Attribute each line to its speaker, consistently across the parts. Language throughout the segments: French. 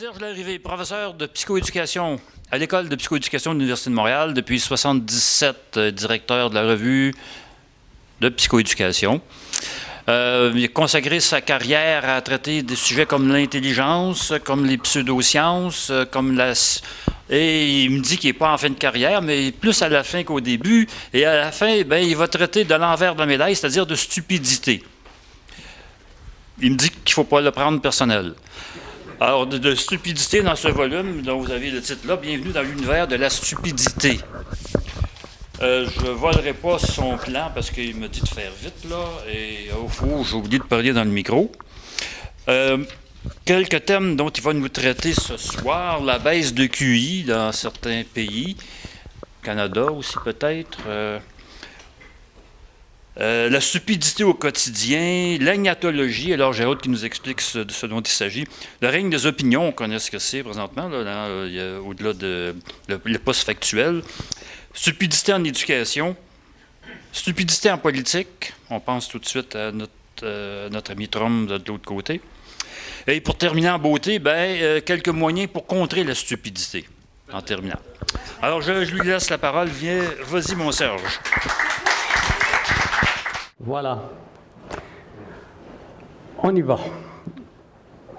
Speaker 1: Serge Larrivé, professeur de psychoéducation à l'École de psychoéducation de l'Université de Montréal, depuis 1977, directeur de la revue de psychoéducation. Il a consacré sa carrière à traiter des sujets comme l'intelligence, comme les pseudosciences, et il me dit qu'il n'est pas en fin de carrière, mais plus à la fin qu'au début. Et à la fin, bien, il va traiter de l'envers de la médaille, c'est-à-dire de stupidité. Il me dit qu'il ne faut pas le prendre personnel. Alors, de stupidité dans ce volume, dont vous avez le titre là, bienvenue dans l'univers de la stupidité. Je ne volerai pas son plan parce qu'il me dit de faire vite, là, et au fond, j'ai oublié de parler dans le micro. Quelques thèmes dont il va nous traiter ce soir: la baisse de QI dans certains pays, Canada aussi peut-être, la stupidité au quotidien, l'agnatologie, alors j'ai hâte qu'il nous explique ce dont il s'agit. Le règne des opinions, on connaît ce que c'est présentement, là, au-delà de le post-factuel. Stupidité en éducation, stupidité en politique, on pense tout de suite à notre ami Trump de l'autre côté. Et pour terminer en beauté, quelques moyens pour contrer la stupidité, en terminant. Alors je lui laisse la parole, vas-y mon Serge.
Speaker 2: Voilà. On y va.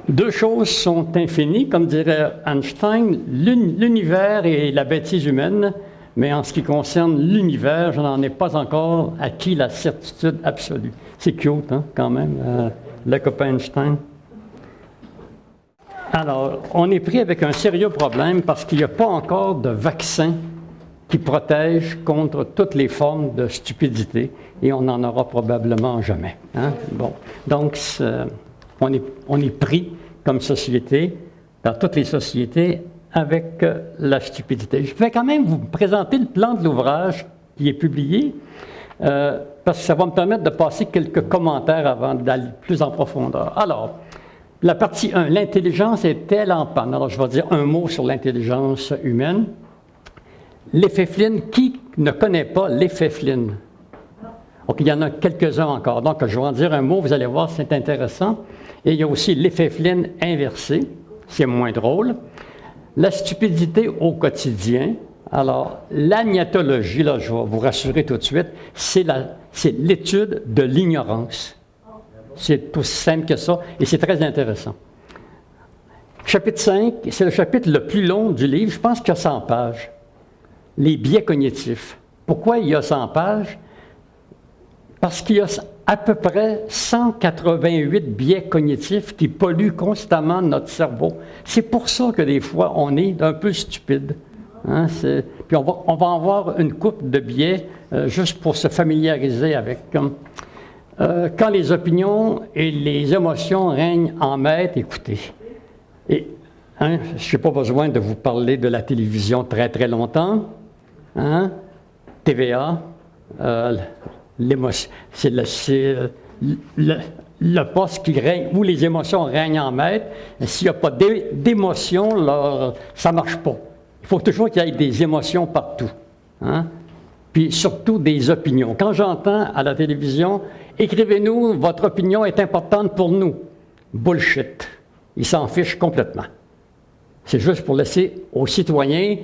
Speaker 2: Deux choses sont infinies, comme dirait Einstein, l'univers et la bêtise humaine, mais en ce qui concerne l'univers, je n'en ai pas encore acquis la certitude absolue. C'est cute, hein, quand même, le copain Einstein. Alors, on est pris avec un sérieux problème parce qu'il n'y a pas encore de vaccin qui protège contre toutes les formes de stupidité, et on n'en aura probablement jamais. Hein? Bon. Donc, on est pris comme société, dans toutes les sociétés, avec la stupidité. Je vais quand même vous présenter le plan de l'ouvrage qui est publié, parce que ça va me permettre de passer quelques commentaires avant d'aller plus en profondeur. Alors, la partie 1, l'intelligence est-elle en panne? Alors, je vais dire un mot sur l'intelligence humaine. L'effet Flynn, qui ne connaît pas l'effet Flynn? Donc, il y en a quelques-uns encore. Donc, je vais en dire un mot, vous allez voir, c'est intéressant. Et il y a aussi l'effet Flynn inversé, c'est moins drôle. La stupidité au quotidien. Alors, l'agnatologie, là, je vais vous rassurer tout de suite, c'est l'étude de l'ignorance. C'est aussi simple que ça, et c'est très intéressant. Chapitre 5, c'est le chapitre le plus long du livre, je pense qu'il y a 100 pages. Les biais cognitifs. Pourquoi il y a 100 pages? Parce qu'il y a à peu près 188 biais cognitifs qui polluent constamment notre cerveau. C'est pour ça que des fois, on est un peu stupide. Hein? Puis on va en voir une couple de biais juste pour se familiariser avec. Quand les opinions et les émotions règnent en maître, écoutez. Et hein, je n'ai pas besoin de vous parler de la télévision très, très longtemps. Hein? TVA, l'émotion, c'est le poste qui règne, où les émotions règnent en maître. S'il n'y a pas d'émotion, ça ne marche pas. Il faut toujours qu'il y ait des émotions partout. Hein? Puis surtout des opinions. Quand j'entends à la télévision, écrivez-nous, votre opinion est importante pour nous. Bullshit. Ils s'en fichent complètement. C'est juste pour laisser aux citoyens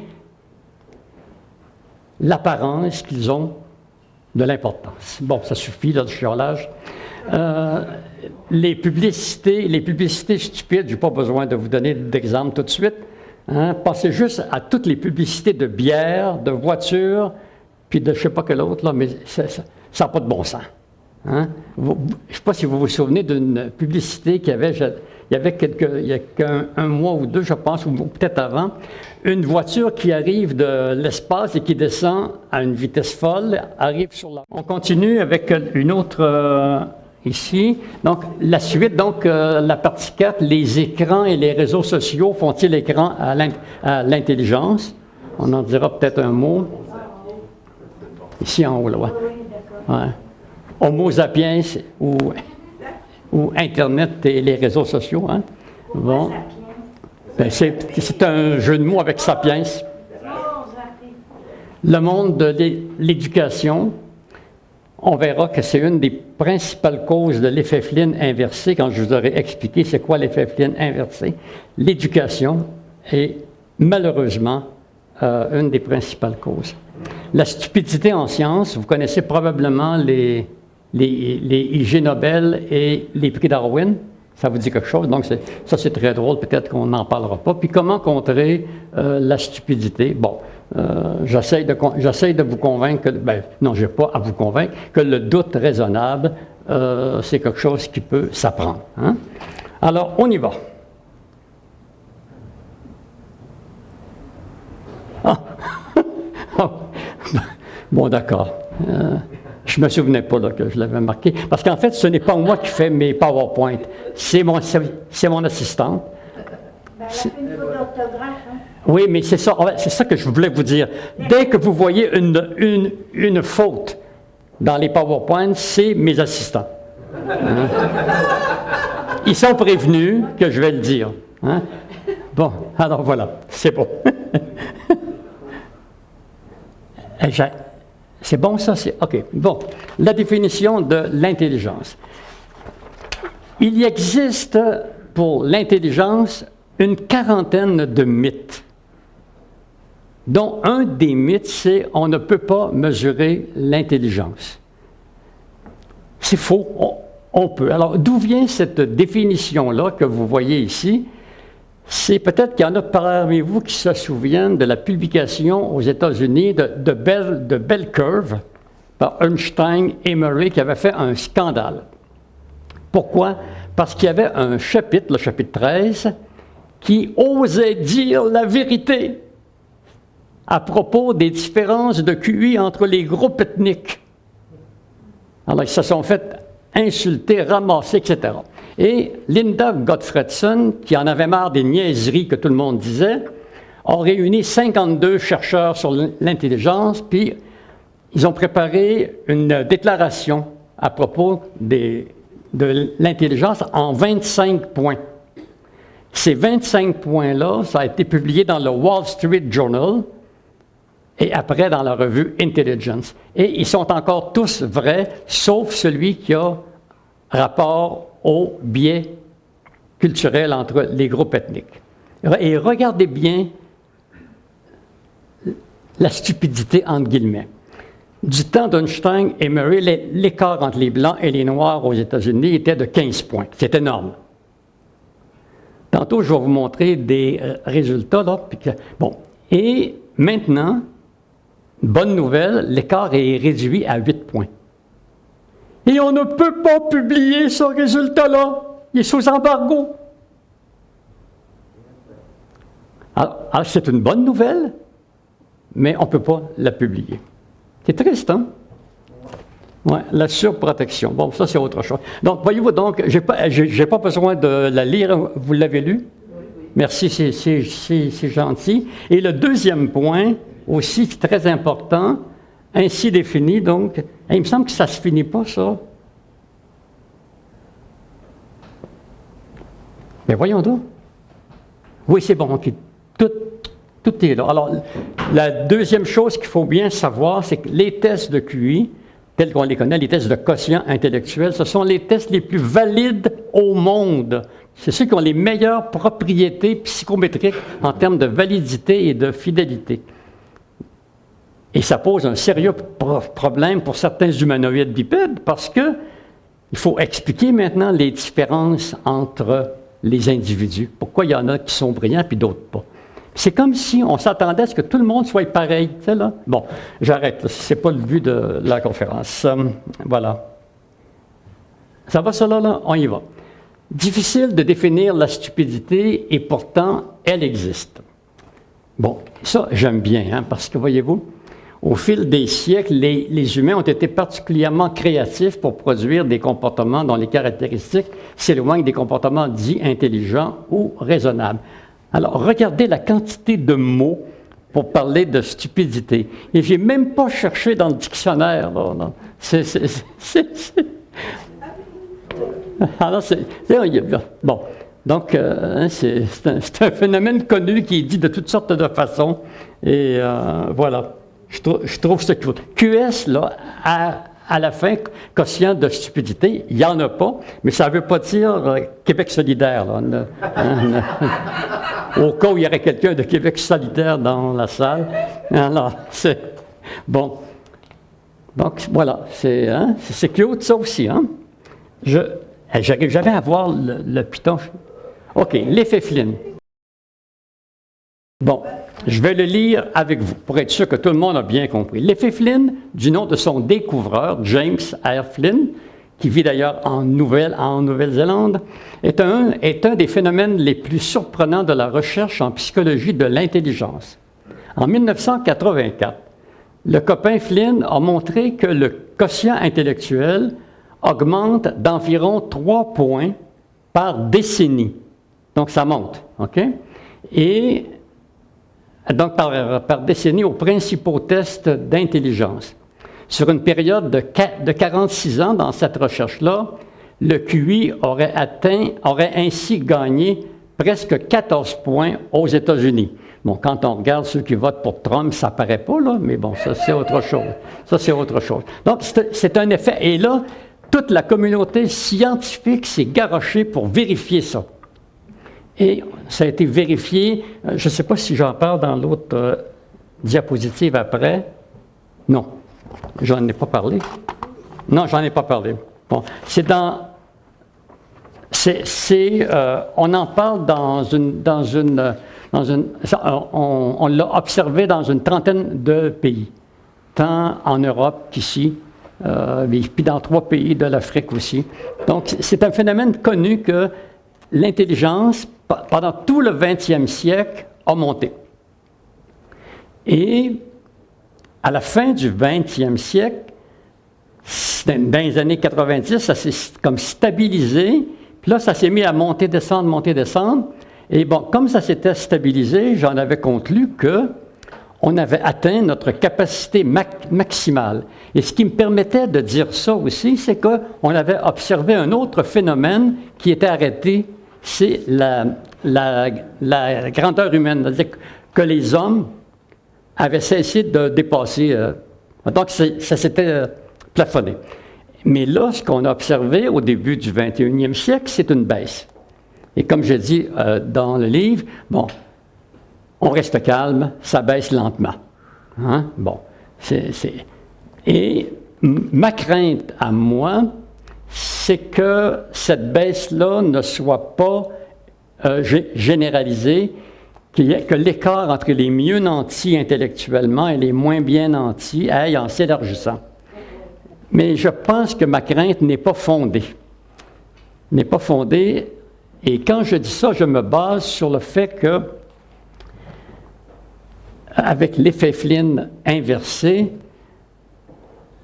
Speaker 2: l'apparence qu'ils ont de l'importance. Bon, ça suffit, là, du chiolage. Les publicités stupides, je n'ai pas besoin de vous donner d'exemple tout de suite. Hein? Pensez juste à toutes les publicités de bière, de voitures, puis de je ne sais pas quel autre, là, mais ça n'a pas de bon sens. Hein? Je ne sais pas si vous vous souvenez d'une publicité qu'il y avait, il y a un mois ou deux, je pense, ou peut-être avant, une voiture qui arrive de l'espace et qui descend à une vitesse folle, arrive sur la... On continue avec une autre ici. Donc, la suite, la partie 4, les écrans et les réseaux sociaux font-ils écran à l'intelligence? On en dira peut-être un mot. Ici en haut, là. Ouais. Homo sapiens ou Internet et les réseaux sociaux. Hein? Bon. Ben, c'est un jeu de mots avec sapiens. Le monde de l'éducation. on verra que c'est une des principales causes de l'effet Flynn inversé, quand je vous aurai expliqué c'est quoi l'effet Flynn inversé. L'éducation est malheureusement une des principales causes. La stupidité en sciences, vous connaissez probablement les IG Nobel et les prix Darwin. Ça vous dit quelque chose? Donc, ça, c'est très drôle. Peut-être qu'on n'en parlera pas. Puis, comment contrer la stupidité? Bon, j'essaie de vous convaincre, non, je n'ai pas à vous convaincre, que le doute raisonnable, c'est quelque chose qui peut s'apprendre. Hein? Alors, on y va. Ah! Bon, d'accord. Je ne me souvenais pas là, que je l'avais marqué. Parce qu'en fait, ce n'est pas moi qui fais mes PowerPoint. C'est mon assistante.
Speaker 3: Elle a fait une faute d'orthographe. Hein?
Speaker 2: Oui, mais c'est ça que je voulais vous dire. Dès que vous voyez une faute dans les PowerPoints, c'est mes assistants. Hein? Ils sont prévenus que je vais le dire. Hein? Bon, alors voilà, c'est bon. C'est bon ça? OK. Bon, la définition de l'intelligence. Il existe pour l'intelligence une quarantaine de mythes, dont un des mythes, c'est on ne peut pas mesurer l'intelligence. C'est faux, on peut. Alors, d'où vient cette définition-là que vous voyez ici? C'est peut-être qu'il y en a parmi vous qui se souviennent de la publication aux États-Unis de Bell Curve par Einstein et Murray qui avait fait un scandale. Pourquoi? Parce qu'il y avait un chapitre, le chapitre 13, qui osait dire la vérité à propos des différences de QI entre les groupes ethniques. Alors, ils se sont fait insulter, ramasser, etc. Et Linda Gottfredson, qui en avait marre des niaiseries que tout le monde disait, a réuni 52 chercheurs sur l'intelligence, puis ils ont préparé une déclaration à propos de l'intelligence en 25 points. Ces 25 points-là, ça a été publié dans le Wall Street Journal et après dans la revue Intelligence. Et ils sont encore tous vrais, sauf celui qui a rapport au biais culturel entre les groupes ethniques. Et regardez bien la stupidité entre guillemets. Du temps d'Einstein et Murray, l'écart entre les Blancs et les Noirs aux États-Unis était de 15 points. C'est énorme. Tantôt, je vais vous montrer des résultats. Là, bon. Et maintenant, bonne nouvelle, l'écart est réduit à 8 points. Et on ne peut pas publier ce résultat-là. Il est sous embargo. Alors c'est une bonne nouvelle, mais on ne peut pas la publier. C'est triste, hein? Oui, la surprotection. Bon, ça, c'est autre chose. Donc, voyez-vous, donc, je n'ai pas besoin de la lire. Vous l'avez lu? Oui. Merci, c'est gentil. Et le deuxième point, aussi très important, ainsi défini, donc, il me semble que ça ne se finit pas, ça. Mais voyons donc. Oui, c'est bon, OK. Tout est là. Alors, la deuxième chose qu'il faut bien savoir, c'est que les tests de QI, tels qu'on les connaît, les tests de quotient intellectuel, ce sont les tests les plus valides au monde. C'est ceux qui ont les meilleures propriétés psychométriques en termes de validité et de fidélité. Et ça pose un sérieux problème pour certains humanoïdes bipèdes parce que il faut expliquer maintenant les différences entre les individus. Pourquoi il y en a qui sont brillants et d'autres pas. C'est comme si on s'attendait à ce que tout le monde soit pareil. Tu sais, là? Bon, j'arrête. Ce n'est pas le but de la conférence. Voilà. Ça va, ça là? On y va. Difficile de définir la stupidité et pourtant, elle existe. Bon, ça, j'aime bien, hein, parce que, voyez-vous, au fil des siècles, les humains ont été particulièrement créatifs pour produire des comportements dont les caractéristiques s'éloignent des comportements dits intelligents ou raisonnables. Alors, regardez la quantité de mots pour parler de stupidité. Et je n'ai même pas cherché dans le dictionnaire. Là, non. Alors, bon. Donc, c'est un phénomène connu qui est dit de toutes sortes de façons. Et voilà. Je trouve ça cool. QS, là, à la fin, quotient de stupidité, il n'y en a pas, mais ça ne veut pas dire Québec solidaire. Là. Au cas où il y aurait quelqu'un de Québec solidaire dans la salle. Alors, c'est... Bon. Donc, voilà. C'est cute, ça aussi. Hein? J'arrive jamais à voir le piton. OK, l'effet Flynn. Bon, je vais le lire avec vous, pour être sûr que tout le monde a bien compris. L'effet Flynn, du nom de son découvreur, James R. Flynn, qui vit d'ailleurs en Nouvelle-Zélande, est un des phénomènes les plus surprenants de la recherche en psychologie de l'intelligence. En 1984, le copain Flynn a montré que le quotient intellectuel augmente d'environ 3 points par décennie. Donc, ça monte, OK? Et donc par décennie aux principaux tests d'intelligence. Sur une période de 46 ans dans cette recherche-là, le QI aurait ainsi gagné presque 14 points aux États-Unis. Bon, quand on regarde ceux qui votent pour Trump, ça ne paraît pas, là, mais bon, ça, c'est autre chose. Ça, c'est autre chose. Donc, c'est un effet. Et là, toute la communauté scientifique s'est garochée pour vérifier ça. Et ça a été vérifié. Je ne sais pas si j'en parle dans l'autre diapositive après. Non, j'en ai pas parlé. Non, j'en ai pas parlé. Bon, c'est dans... on en parle on l'a observé dans une trentaine de pays, tant en Europe qu'ici, puis dans 3 pays de l'Afrique aussi. Donc, c'est un phénomène connu que l'intelligence, pendant tout le 20e siècle, a monté. Et à la fin du 20e siècle, dans les années 90, ça s'est comme stabilisé, puis là, ça s'est mis à monter, descendre. Et bon, comme ça s'était stabilisé, j'en avais conclu qu'on avait atteint notre capacité maximale. Et ce qui me permettait de dire ça aussi, c'est qu'on avait observé un autre phénomène qui était arrêté, c'est la grandeur humaine, c'est-à-dire que les hommes avaient cessé de dépasser. Donc, ça s'était plafonné. Mais là, ce qu'on a observé au début du 21e siècle, c'est une baisse. Et comme je dis dans le livre, bon, on reste calme, ça baisse lentement. Hein? Bon, Et ma crainte à moi, c'est que cette baisse-là ne soit pas généralisée, que l'écart entre les mieux nantis intellectuellement et les moins bien nantis aille en s'élargissant. Mais je pense que ma crainte n'est pas fondée. N'est pas fondée. Et quand je dis ça, je me base sur le fait que, avec l'effet Flynn inversé,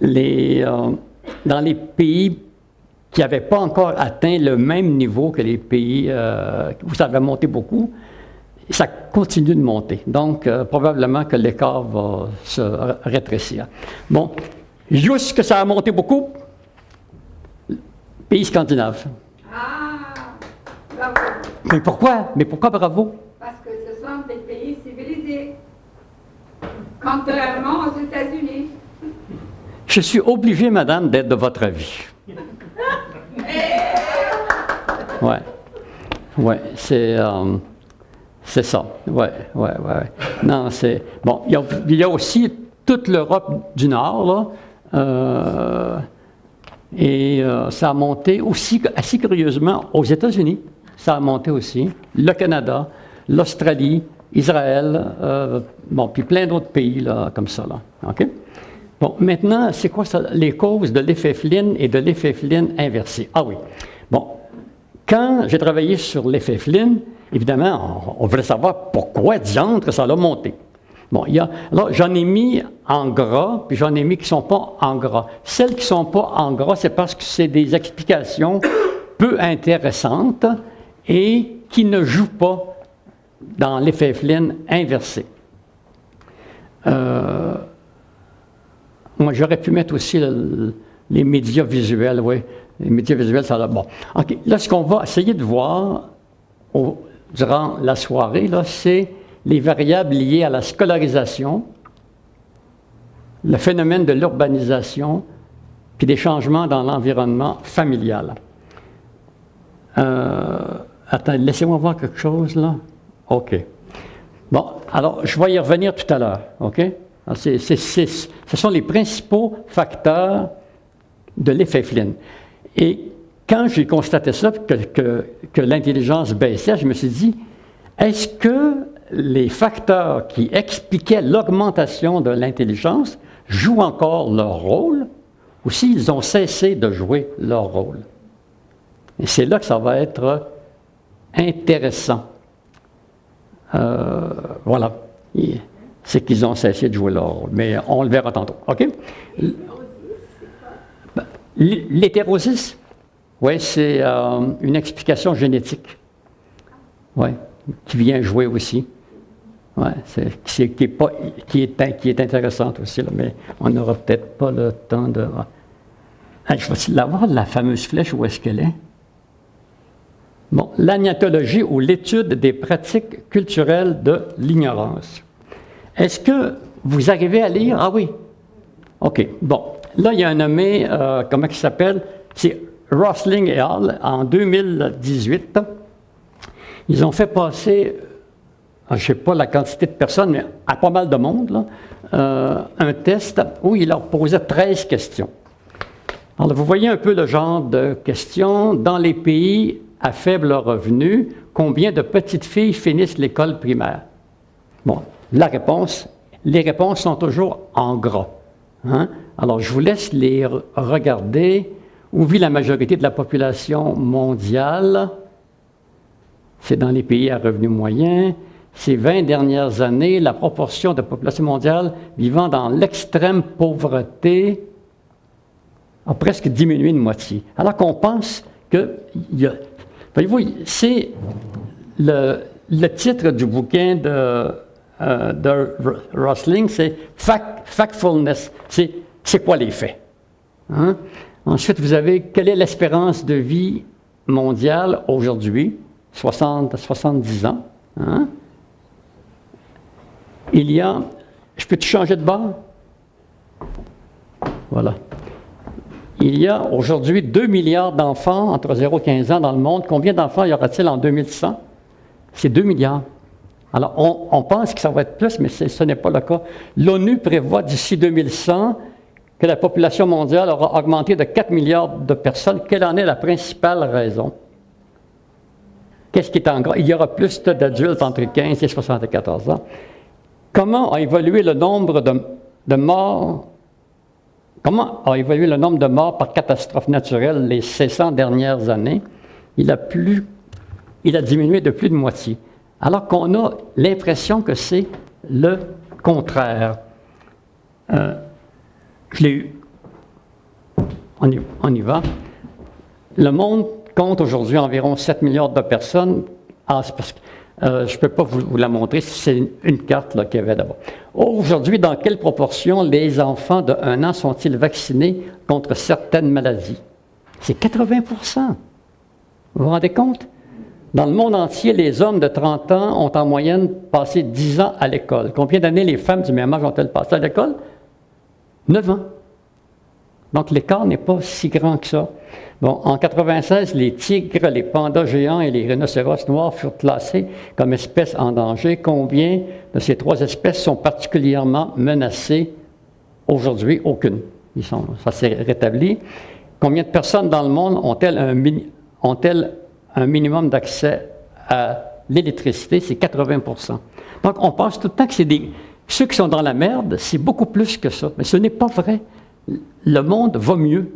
Speaker 2: dans les pays qui n'avaient pas encore atteint le même niveau que les pays où ça avait monté beaucoup, ça continue de monter. Donc, probablement que l'écart va se rétrécir. Bon, juste que ça a monté beaucoup, pays scandinaves.
Speaker 4: Bravo.
Speaker 2: Mais pourquoi bravo?
Speaker 4: Parce que ce sont des pays civilisés, contrairement aux États-Unis.
Speaker 2: Je suis obligé, madame, d'être de votre avis. Ouais, c'est ça. Ouais. Non, c'est... Bon, il y a aussi toute l'Europe du Nord, là, et ça a monté aussi, assez curieusement, aux États-Unis. Ça a monté aussi. Le Canada, l'Australie, Israël, puis plein d'autres pays, là, comme ça, là. OK? Bon, maintenant, c'est quoi ça, les causes de l'effet Flynn et de l'effet Flynn inversé? Ah oui. Bon, quand j'ai travaillé sur l'effet Flynn, évidemment, on voulait savoir pourquoi, diantre, ça l'a monté. Bon, là, j'en ai mis en gras, puis j'en ai mis qui ne sont pas en gras. Celles qui ne sont pas en gras, c'est parce que c'est des explications peu intéressantes et qui ne jouent pas dans l'effet Flynn inversé. Moi, j'aurais pu mettre aussi les médias visuels, oui. Les médias visuels, ça va. Bon. OK. Là, ce qu'on va essayer de voir durant la soirée, là, c'est les variables liées à la scolarisation, le phénomène de l'urbanisation puis des changements dans l'environnement familial. Attends, laissez-moi voir quelque chose là. OK. Bon, alors, je vais y revenir tout à l'heure. OK? Alors, ce sont les principaux facteurs de l'effet Flynn. Et quand j'ai constaté ça, que l'intelligence baissait, je me suis dit, est-ce que les facteurs qui expliquaient l'augmentation de l'intelligence jouent encore leur rôle ou s'ils ont cessé de jouer leur rôle? Et c'est là que ça va être intéressant. Voilà. C'est qu'ils ont cessé de jouer leur rôle. Mais on le verra tantôt. OK? L'hétérosis, oui, c'est une explication génétique. Oui, qui vient jouer aussi. Oui, qui est intéressante aussi, là, mais on n'aura peut-être pas le temps de... Je vais-tu l'avoir, la fameuse flèche, où est-ce qu'elle est? Bon, l'agnatologie ou l'étude des pratiques culturelles de l'ignorance. Est-ce que vous arrivez à lire? Ah oui. OK. Bon. Là, il y a un nommé, comment il s'appelle? C'est Rosling et al. En 2018. Ils ont fait passer, je ne sais pas la quantité de personnes, mais à pas mal de monde, là, un test où il leur posait 13 questions. Alors, vous voyez un peu le genre de questions. Dans les pays à faible revenu, combien de petites filles finissent l'école primaire? Bon, les réponses sont toujours en gras. Hein? Alors, je vous laisse les regarder. Où vit la majorité de la population mondiale? C'est dans les pays à revenu moyen. Ces 20 dernières années, la proportion de population mondiale vivant dans l'extrême pauvreté a presque diminué de moitié. Alors qu'on pense que... Voyez-vous, c'est le titre du bouquin de Rosling, c'est Factfulness. C'est quoi les faits? Hein? Ensuite, vous avez quelle est l'espérance de vie mondiale aujourd'hui? 70 ans. Hein? Il y a... Je peux te changer de bord? Voilà. Il y a aujourd'hui 2 milliards d'enfants entre 0 et 15 ans dans le monde. Combien d'enfants y aura-t-il en 2100? C'est 2 milliards. Alors, on pense que ça va être plus, mais ce n'est pas le cas. L'ONU prévoit d'ici 2100 que la population mondiale aura augmenté de 4 milliards de personnes. Quelle en est la principale raison? Qu'est-ce qui est en gras? Il y aura plus d'adultes entre 15 et 74 ans. Comment a évolué le nombre de morts? Comment a évolué le nombre de morts par catastrophe naturelle les 600 dernières années? Il a diminué de plus de moitié. Alors qu'on a l'impression que c'est le contraire. Je l'ai eu. On y va. Le monde compte aujourd'hui environ 7 milliards de personnes. Ah, c'est parce que je ne peux pas vous la montrer, c'est une carte qu'il y avait d'abord. Aujourd'hui, dans quelle proportion les enfants de 1 an sont-ils vaccinés contre certaines maladies? C'est 80 %. Vous vous rendez compte? Dans le monde entier, les hommes de 30 ans ont en moyenne passé 10 ans à l'école. Combien d'années les femmes du même âge ont-elles passé à l'école? 9 ans. Donc, l'écart n'est pas si grand que ça. Bon, en 1996, les tigres, les pandas géants et les rhinocéros noirs furent classés comme espèces en danger. Combien de ces 3 espèces sont particulièrement menacées aujourd'hui? Aucune. Ça s'est rétabli. Combien de personnes dans le monde ont-elles un minimum d'accès à l'électricité? C'est 80 %. Donc, on pense tout le temps que ceux qui sont dans la merde, c'est beaucoup plus que ça. Mais ce n'est pas vrai. Le monde va mieux.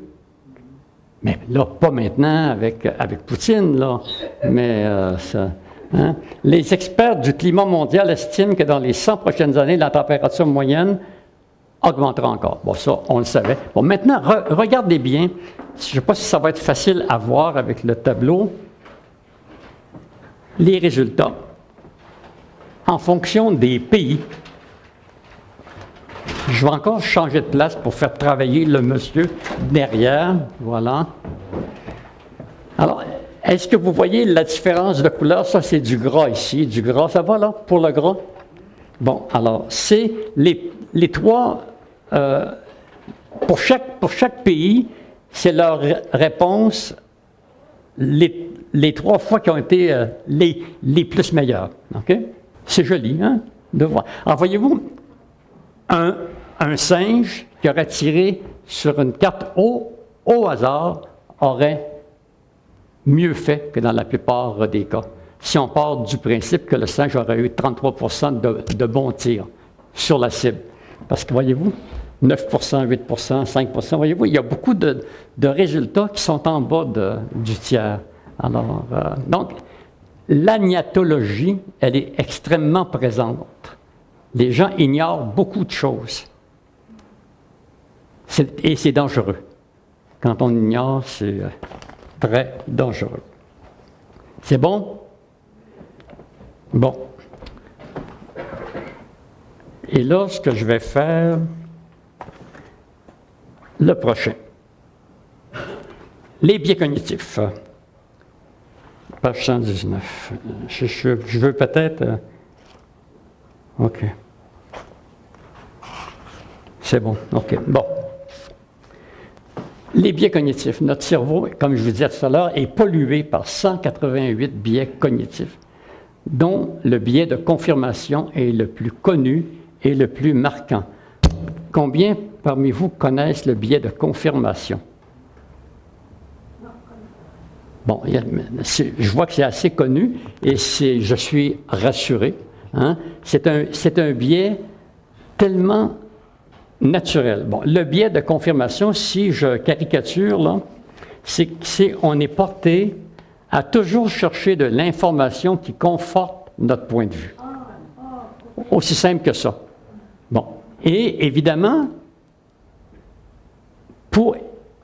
Speaker 2: Mais là, pas maintenant avec Poutine, là. Mais ça... Hein? Les experts du climat mondial estiment que dans les 100 prochaines années, la température moyenne augmentera encore. Bon, ça, on le savait. Bon, maintenant, regardez bien. Je ne sais pas si ça va être facile à voir avec le tableau. Les résultats en fonction des pays. Je vais encore changer de place pour faire travailler le monsieur derrière. Voilà. Alors, est-ce que vous voyez la différence de couleur? Ça, c'est du gras ici. Du gras, ça va là, pour le gras? Bon, alors, c'est les 3 pour chaque pays, c'est leur réponse les 3 fois qui ont été les plus meilleures. OK? C'est joli, hein, de voir. Alors, voyez-vous, un singe qui aurait tiré sur une carte au hasard aurait mieux fait que dans la plupart des cas. Si on part du principe que le singe aurait eu 33 de bons tirs sur la cible. Parce que, voyez-vous, 9 8 5 voyez-vous, il y a beaucoup de résultats qui sont en bas du tiers. Alors, donc, l'agnatologie, elle est extrêmement présente. Les gens ignorent beaucoup de choses. Et c'est dangereux. Quand on ignore, c'est très dangereux. C'est bon? Bon. Et là, ce que je vais faire, le prochain. Les biais cognitifs. Page 119. Je veux peut-être... OK. C'est bon. OK. Bon. Les biais cognitifs. Notre cerveau, comme je vous disais tout à l'heure, est pollué par 188 biais cognitifs, dont le biais de confirmation est le plus connu et le plus marquant. Combien parmi vous connaissent le biais de confirmation? Bon, je vois que c'est assez connu et je suis rassuré. Hein? C'est un biais tellement naturel. Bon, le biais de confirmation, si je caricature, là, c'est on est porté à toujours chercher de l'information qui conforte notre point de vue. Aussi simple que ça. Bon. Et évidemment,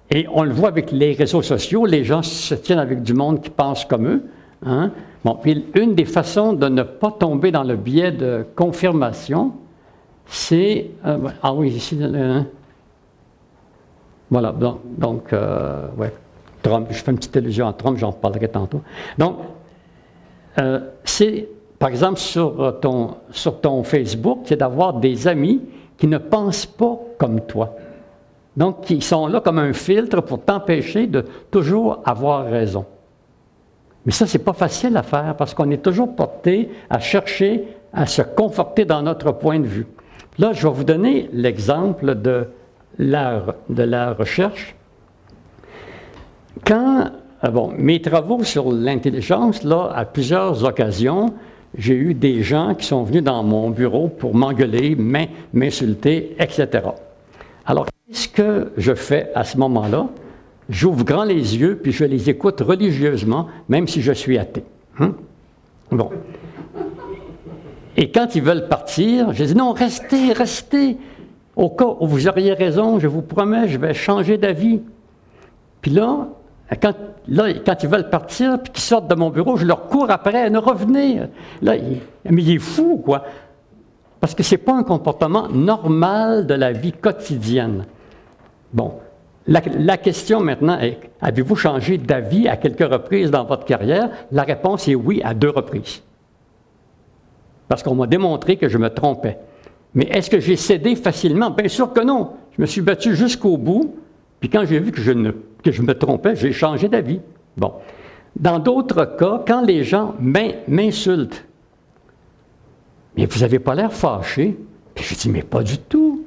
Speaker 2: et on le voit avec les réseaux sociaux, les gens se tiennent avec du monde qui pense comme eux. Hein? Bon, puis une des façons de ne pas tomber dans le biais de confirmation, c'est... ah oui, ici... voilà, donc ouais, Trump, je fais une petite allusion à Trump, j'en reparlerai tantôt. Donc, c'est, par exemple, sur ton Facebook, c'est d'avoir des amis qui ne pensent pas comme toi. Donc, qui sont là comme un filtre pour t'empêcher de toujours avoir raison. Mais ça, c'est pas facile à faire parce qu'on est toujours porté à chercher à se conforter dans notre point de vue. Là, je vais vous donner l'exemple de la recherche. Quand, mes travaux sur l'intelligence, là, à plusieurs occasions, j'ai eu des gens qui sont venus dans mon bureau pour m'engueuler, m'insulter, etc. Alors, qu'est-ce que je fais à ce moment-là? J'ouvre grand les yeux, puis je les écoute religieusement, même si je suis athée. Hein? Bon. Et quand ils veulent partir, je dis non, restez. Au cas où vous auriez raison, je vous promets, je vais changer d'avis. Puis là, quand ils veulent partir, puis qu'ils sortent de mon bureau, je leur cours après, ne revenez. Là, mais il est fou, quoi. Parce que ce n'est pas un comportement normal de la vie quotidienne. Bon, la question maintenant est, avez-vous changé d'avis à quelques reprises dans votre carrière? La réponse est oui, à 2 reprises. Parce qu'on m'a démontré que je me trompais. Mais est-ce que j'ai cédé facilement? Bien sûr que non. Je me suis battu jusqu'au bout, puis quand j'ai vu que je me trompais, j'ai changé d'avis. Bon. Dans d'autres cas, quand les gens m'insultent, mais vous n'avez pas l'air fâché. Puis je dis, mais pas du tout.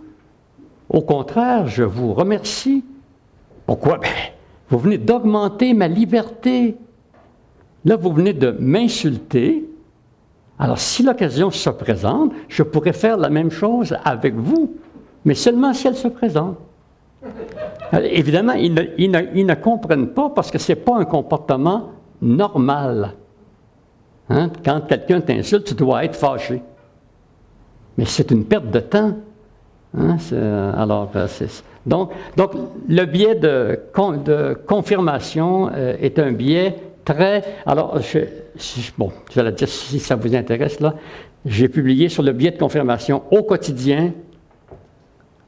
Speaker 2: Au contraire, je vous remercie. Pourquoi? Bien, vous venez d'augmenter ma liberté. Là, vous venez de m'insulter. Alors, si l'occasion se présente, je pourrais faire la même chose avec vous, mais seulement si elle se présente. Alors, évidemment, ils ne comprennent pas parce que ce n'est pas un comportement normal. Hein? Quand quelqu'un t'insulte, tu dois être fâché. Mais c'est une perte de temps. Hein? Donc, le biais de confirmation est un biais très... Alors, je vais la dire si ça vous intéresse, là. J'ai publié sur le biais de confirmation au quotidien,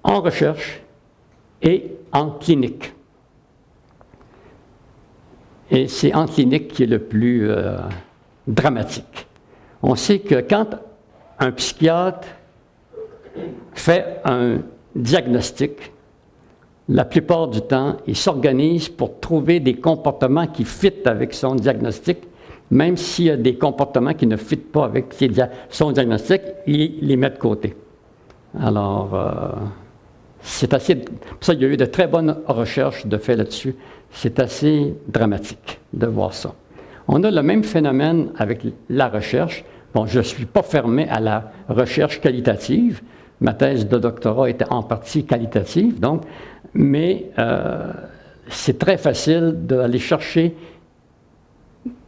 Speaker 2: en recherche et en clinique. Et c'est en clinique qui est le plus dramatique. On sait que quand un psychiatre fait un diagnostic, la plupart du temps, il s'organise pour trouver des comportements qui fitent avec son diagnostic, même s'il y a des comportements qui ne fitent pas avec son diagnostic, il les met de côté. Alors, c'est assez... Pour ça, il y a eu de très bonnes recherches de fait là-dessus. C'est assez dramatique de voir ça. On a le même phénomène avec la recherche. Bon, je ne suis pas fermé à la recherche qualitative. Ma thèse de doctorat était en partie qualitative, donc, mais c'est très facile d'aller chercher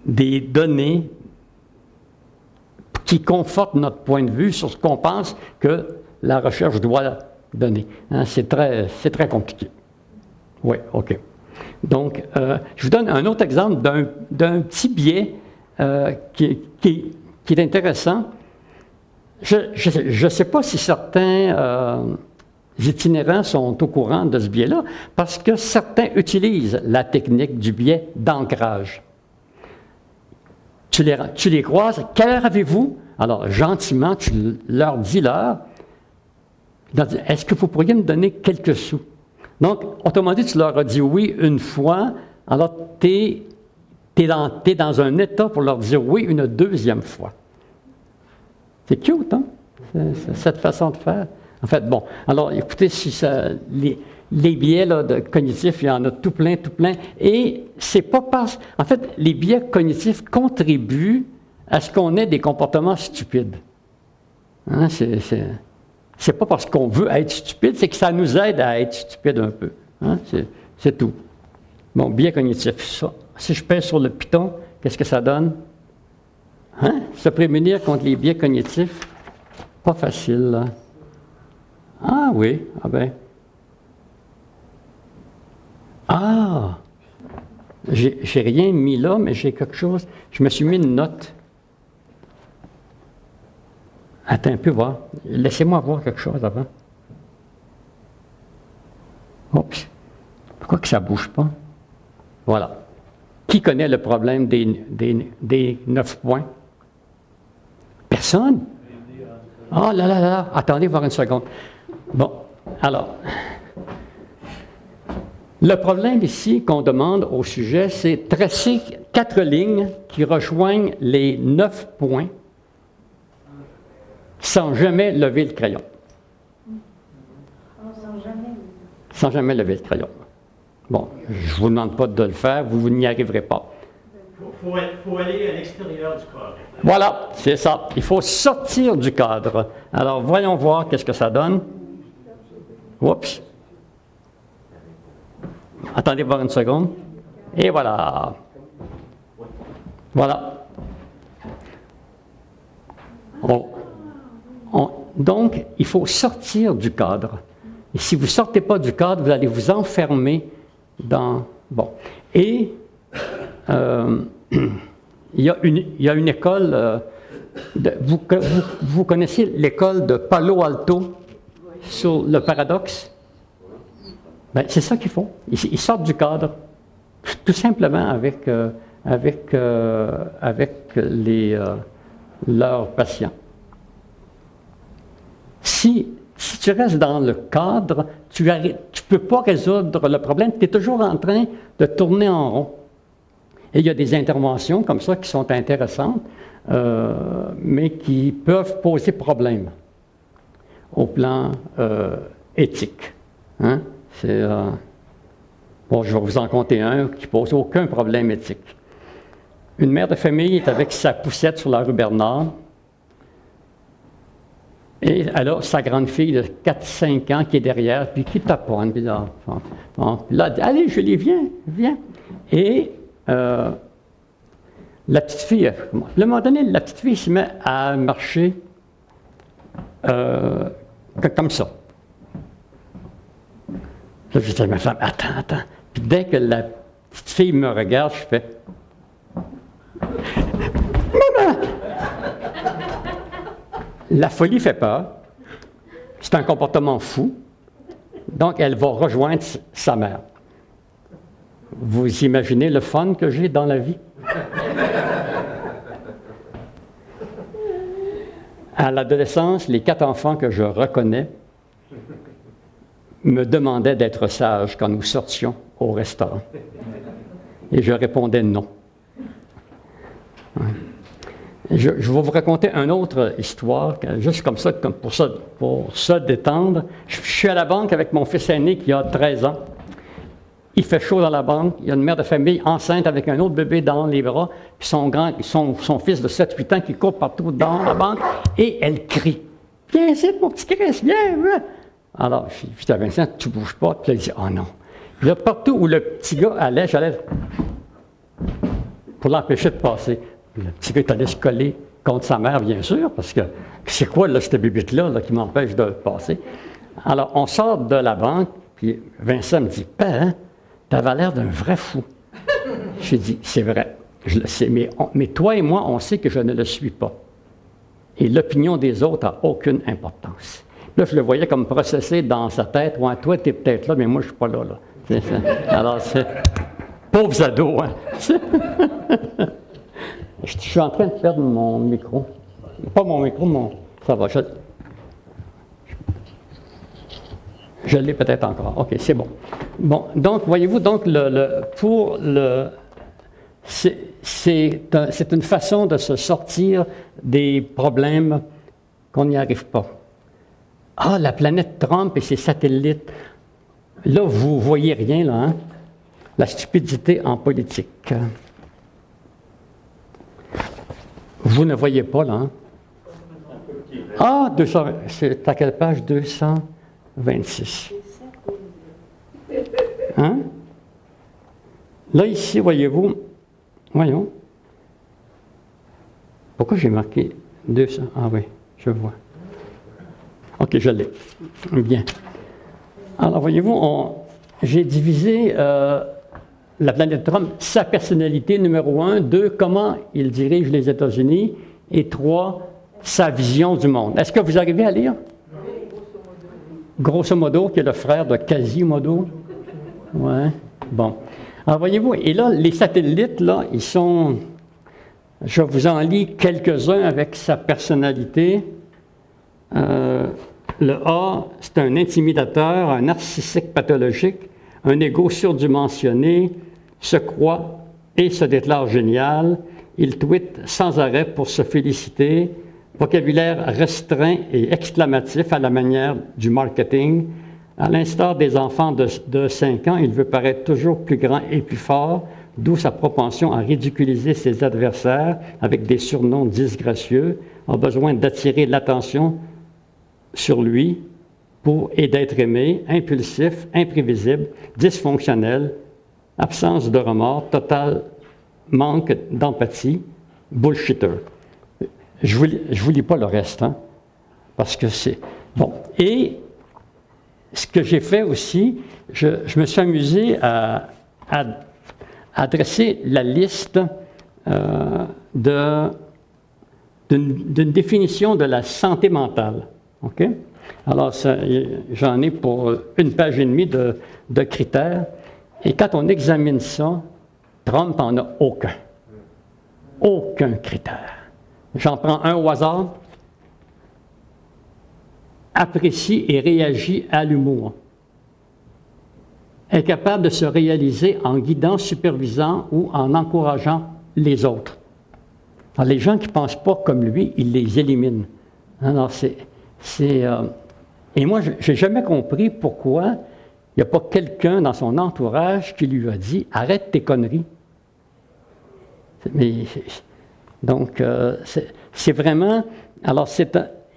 Speaker 2: des données qui confortent notre point de vue sur ce qu'on pense que la recherche doit donner. Hein, c'est très compliqué. Oui, OK. Donc, je vous donne un autre exemple d'un petit biais qui est intéressant. Je ne sais pas si certains itinérants sont au courant de ce biais-là, parce que certains utilisent la technique du biais d'ancrage. Tu les croises, quelle heure avez-vous? Alors, gentiment, tu leur dis l'heure. Est-ce que vous pourriez me donner quelques sous? Donc, autrement dit, tu leur as dit oui une fois, alors tu es dans un état pour leur dire oui une deuxième fois. C'est cute, hein? Cette façon de faire. En fait, bon, alors écoutez, si ça, les biais là, cognitifs, il y en a tout plein, et c'est pas parce... En fait, les biais cognitifs contribuent à ce qu'on ait des comportements stupides. Hein? C'est pas parce qu'on veut être stupide, c'est que ça nous aide à être stupide un peu. Hein? C'est tout. Bon, biais cognitif, ça. Si je pèse sur le piton, qu'est-ce que ça donne? Hein? Se prémunir contre les biais cognitifs, pas facile, là. Ah oui, ah ben. Ah! J'ai rien mis là, mais j'ai quelque chose. Je me suis mis une note. Attends un peu, voir. Laissez-moi voir quelque chose avant. Oups. Pourquoi que ça ne bouge pas? Voilà. Qui connaît le problème des 9 points? Personne? Ah là là là, attendez voir une seconde. Bon, alors, le problème ici qu'on demande au sujet, c'est tracer 4 lignes qui rejoignent les 9 points sans jamais lever le crayon. Sans jamais lever le crayon. Bon, je ne vous demande pas de le faire, vous n'y arriverez pas.
Speaker 5: Il faut aller à l'extérieur du cadre.
Speaker 2: Voilà, c'est ça. Il faut sortir du cadre. Alors, voyons voir qu'est-ce que ça donne. Oups. Attendez voir une seconde. Et voilà. Voilà. Donc, il faut sortir du cadre. Et si vous ne sortez pas du cadre, vous allez vous enfermer dans... Bon. Et il y a une école... vous connaissez l'école de Palo Alto sur le paradoxe? Ben, c'est ça qu'ils font. Ils sortent du cadre, tout simplement avec leurs patients. Si tu restes dans le cadre, tu ne peux pas résoudre le problème, tu es toujours en train de tourner en rond. Et il y a des interventions comme ça qui sont intéressantes, mais qui peuvent poser problème au plan éthique. Hein? Bon, je vais vous en compter un qui ne pose aucun problème éthique. Une mère de famille est avec sa poussette sur la rue Bernard, et elle a sa grande fille de 4-5 ans qui est derrière, puis qui taponne. Puis là, elle dit, allez, Julie, viens. Et la petite fille, à un moment donné, la petite fille se met à marcher comme ça. Là, je dis à ma femme, attends. Puis dès que la petite fille me regarde, je fais, maman! La folie fait peur. C'est un comportement fou. Donc, elle va rejoindre sa mère. Vous imaginez le fun que j'ai dans la vie? À l'adolescence, les 4 enfants que je reconnais me demandait d'être sage quand nous sortions au restaurant. Et je répondais non. Ouais. Je vais vous raconter une autre histoire, juste comme ça, pour se détendre. Je suis à la banque avec mon fils aîné qui a 13 ans. Il fait chaud dans la banque. Il y a une mère de famille enceinte avec un autre bébé dans les bras, puis son fils de 7-8 ans qui court partout dans la banque, et elle crie. « Viens ici, mon petit Chris, viens! » Alors, je dis à Vincent, « Tu ne bouges pas. » Puis là, il dit, « Oh non. » Puis là, partout où le petit gars allait, j'allais pour l'empêcher de passer. Le petit gars est allé se coller contre sa mère, bien sûr, parce que c'est quoi, là, cette bibite-là qui m'empêche de passer? Alors, on sort de la banque, puis Vincent me dit, « Père, t'avais l'air d'un vrai fou. » J'ai dit, « C'est vrai, je le sais, mais toi et moi, on sait que je ne le suis pas. Et l'opinion des autres n'a aucune importance. » Là, je le voyais comme processer dans sa tête. « Ouais, toi, t'es peut-être là, mais moi, je ne suis pas là. » Alors, c'est... Pauvres ados, hein? Je suis en train de perdre mon micro. Pas mon micro, ça va. Je l'ai peut-être encore. OK, c'est bon. Bon, donc, voyez-vous, donc, c'est une façon de se sortir des problèmes qu'on n'y arrive pas. Ah, la planète Trump et ses satellites. Là, vous ne voyez rien, là, hein? La stupidité en politique. Vous ne voyez pas, là, hein? Ah, c'est à quelle page? 226. Hein? Là, ici, voyez-vous, voyons. Pourquoi j'ai marqué 200? Ah oui, je vois. OK, je l'ai. Bien. Alors, voyez-vous, j'ai divisé la planète Trump, sa personnalité, numéro 1, 2, comment il dirige les États-Unis, et 3, sa vision du monde. Est-ce que vous arrivez à lire? Grosso modo, qui est le frère de Quasimodo. Oui, bon. Alors, voyez-vous, et là, les satellites, là, ils sont... Je vous en lis quelques-uns avec sa personnalité. Le A, c'est un intimidateur, un narcissique pathologique, un égo surdimensionné, se croit et se déclare génial. Il tweete sans arrêt pour se féliciter. Vocabulaire restreint et exclamatif à la manière du marketing. À l'instar des enfants de 5 ans, il veut paraître toujours plus grand et plus fort, d'où sa propension à ridiculiser ses adversaires avec des surnoms disgracieux, a besoin d'attirer l'attention sur lui et d'être aimé, impulsif, imprévisible, dysfonctionnel, absence de remords, total manque d'empathie, bullshitter. Je vous lis pas le reste, hein, parce que c'est... Bon, et ce que j'ai fait aussi, je me suis amusé à dresser la liste d'une définition de la santé mentale. OK? Alors, j'en ai pour une page et demie de critères. Et quand on examine ça, Trump n'en a aucun. Aucun critère. J'en prends un au hasard. Apprécie et réagit à l'humour. Est capable de se réaliser en guidant, supervisant ou en encourageant les autres. Alors, les gens qui ne pensent pas comme lui, il les élimine. Alors, et moi, je n'ai jamais compris pourquoi il n'y a pas quelqu'un dans son entourage qui lui a dit « Arrête tes conneries ». Donc, c'est vraiment... Alors,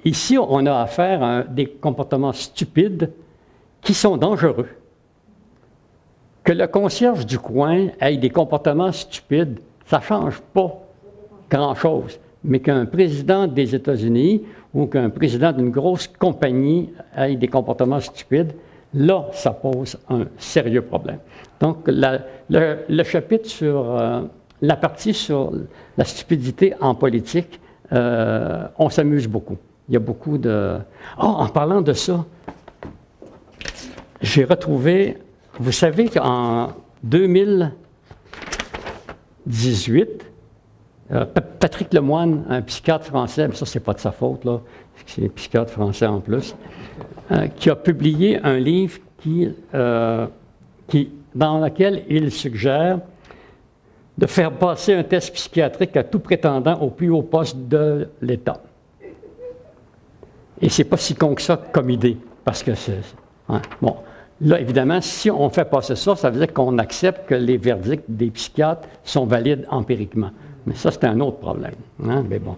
Speaker 2: ici, on a affaire à des comportements stupides qui sont dangereux. Que le concierge du coin ait des comportements stupides, ça ne change pas grand-chose. Mais qu'un président des États-Unis ou qu'un président d'une grosse compagnie ait des comportements stupides, là, ça pose un sérieux problème. Donc, le chapitre sur la partie sur la stupidité en politique, on s'amuse beaucoup. Il y a beaucoup de... Oh, en parlant de ça, j'ai retrouvé... Vous savez qu'en 2018, Patrick Lemoine, un psychiatre français, mais ça, c'est pas de sa faute, là, c'est un psychiatre français en plus, qui a publié un livre dans laquelle il suggère de faire passer un test psychiatrique à tout prétendant au plus haut poste de l'État. Et c'est pas si con que ça comme idée, parce que c'est... Hein, bon, là, évidemment, si on fait passer ça, ça veut dire qu'on accepte que les verdicts des psychiatres sont valides empiriquement. Mais ça, c'est un autre problème. Hein, mais bon.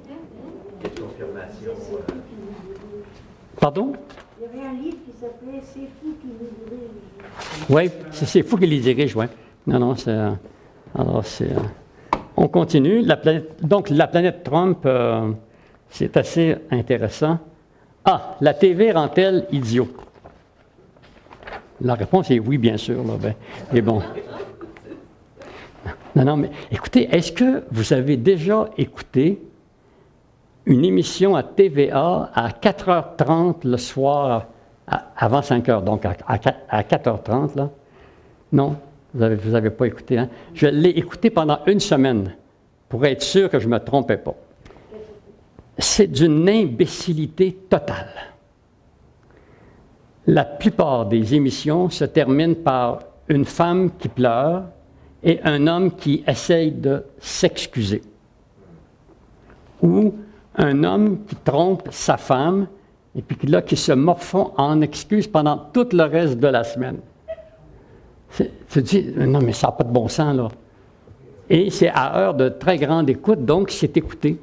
Speaker 2: Pardon?
Speaker 3: Il y avait un livre qui s'appelait C'est fou qui nous dirige.
Speaker 2: Oui, c'est fou qui les dirige, oui. Non, c'est... alors, c'est... on continue. Donc, la planète Trump, c'est assez intéressant. Ah, la TV rend-elle idiot? La réponse est oui, bien sûr. Là, mais bon. Non, mais écoutez, est-ce que vous avez déjà écouté une émission à TVA à 4h30 le soir, avant 5h, donc à 4h30, là? Non, vous avez pas écouté, hein? Je l'ai écouté pendant une semaine pour être sûr que je ne me trompais pas. C'est d'une imbécilité totale. La plupart des émissions se terminent par une femme qui pleure et un homme qui essaye de s'excuser. Ou un homme qui trompe sa femme et puis là, qui se morfond en excuses pendant tout le reste de la semaine. Tu dis, non, mais ça n'a pas de bon sens, là. Et c'est à heure de très grande écoute, donc c'est écouté.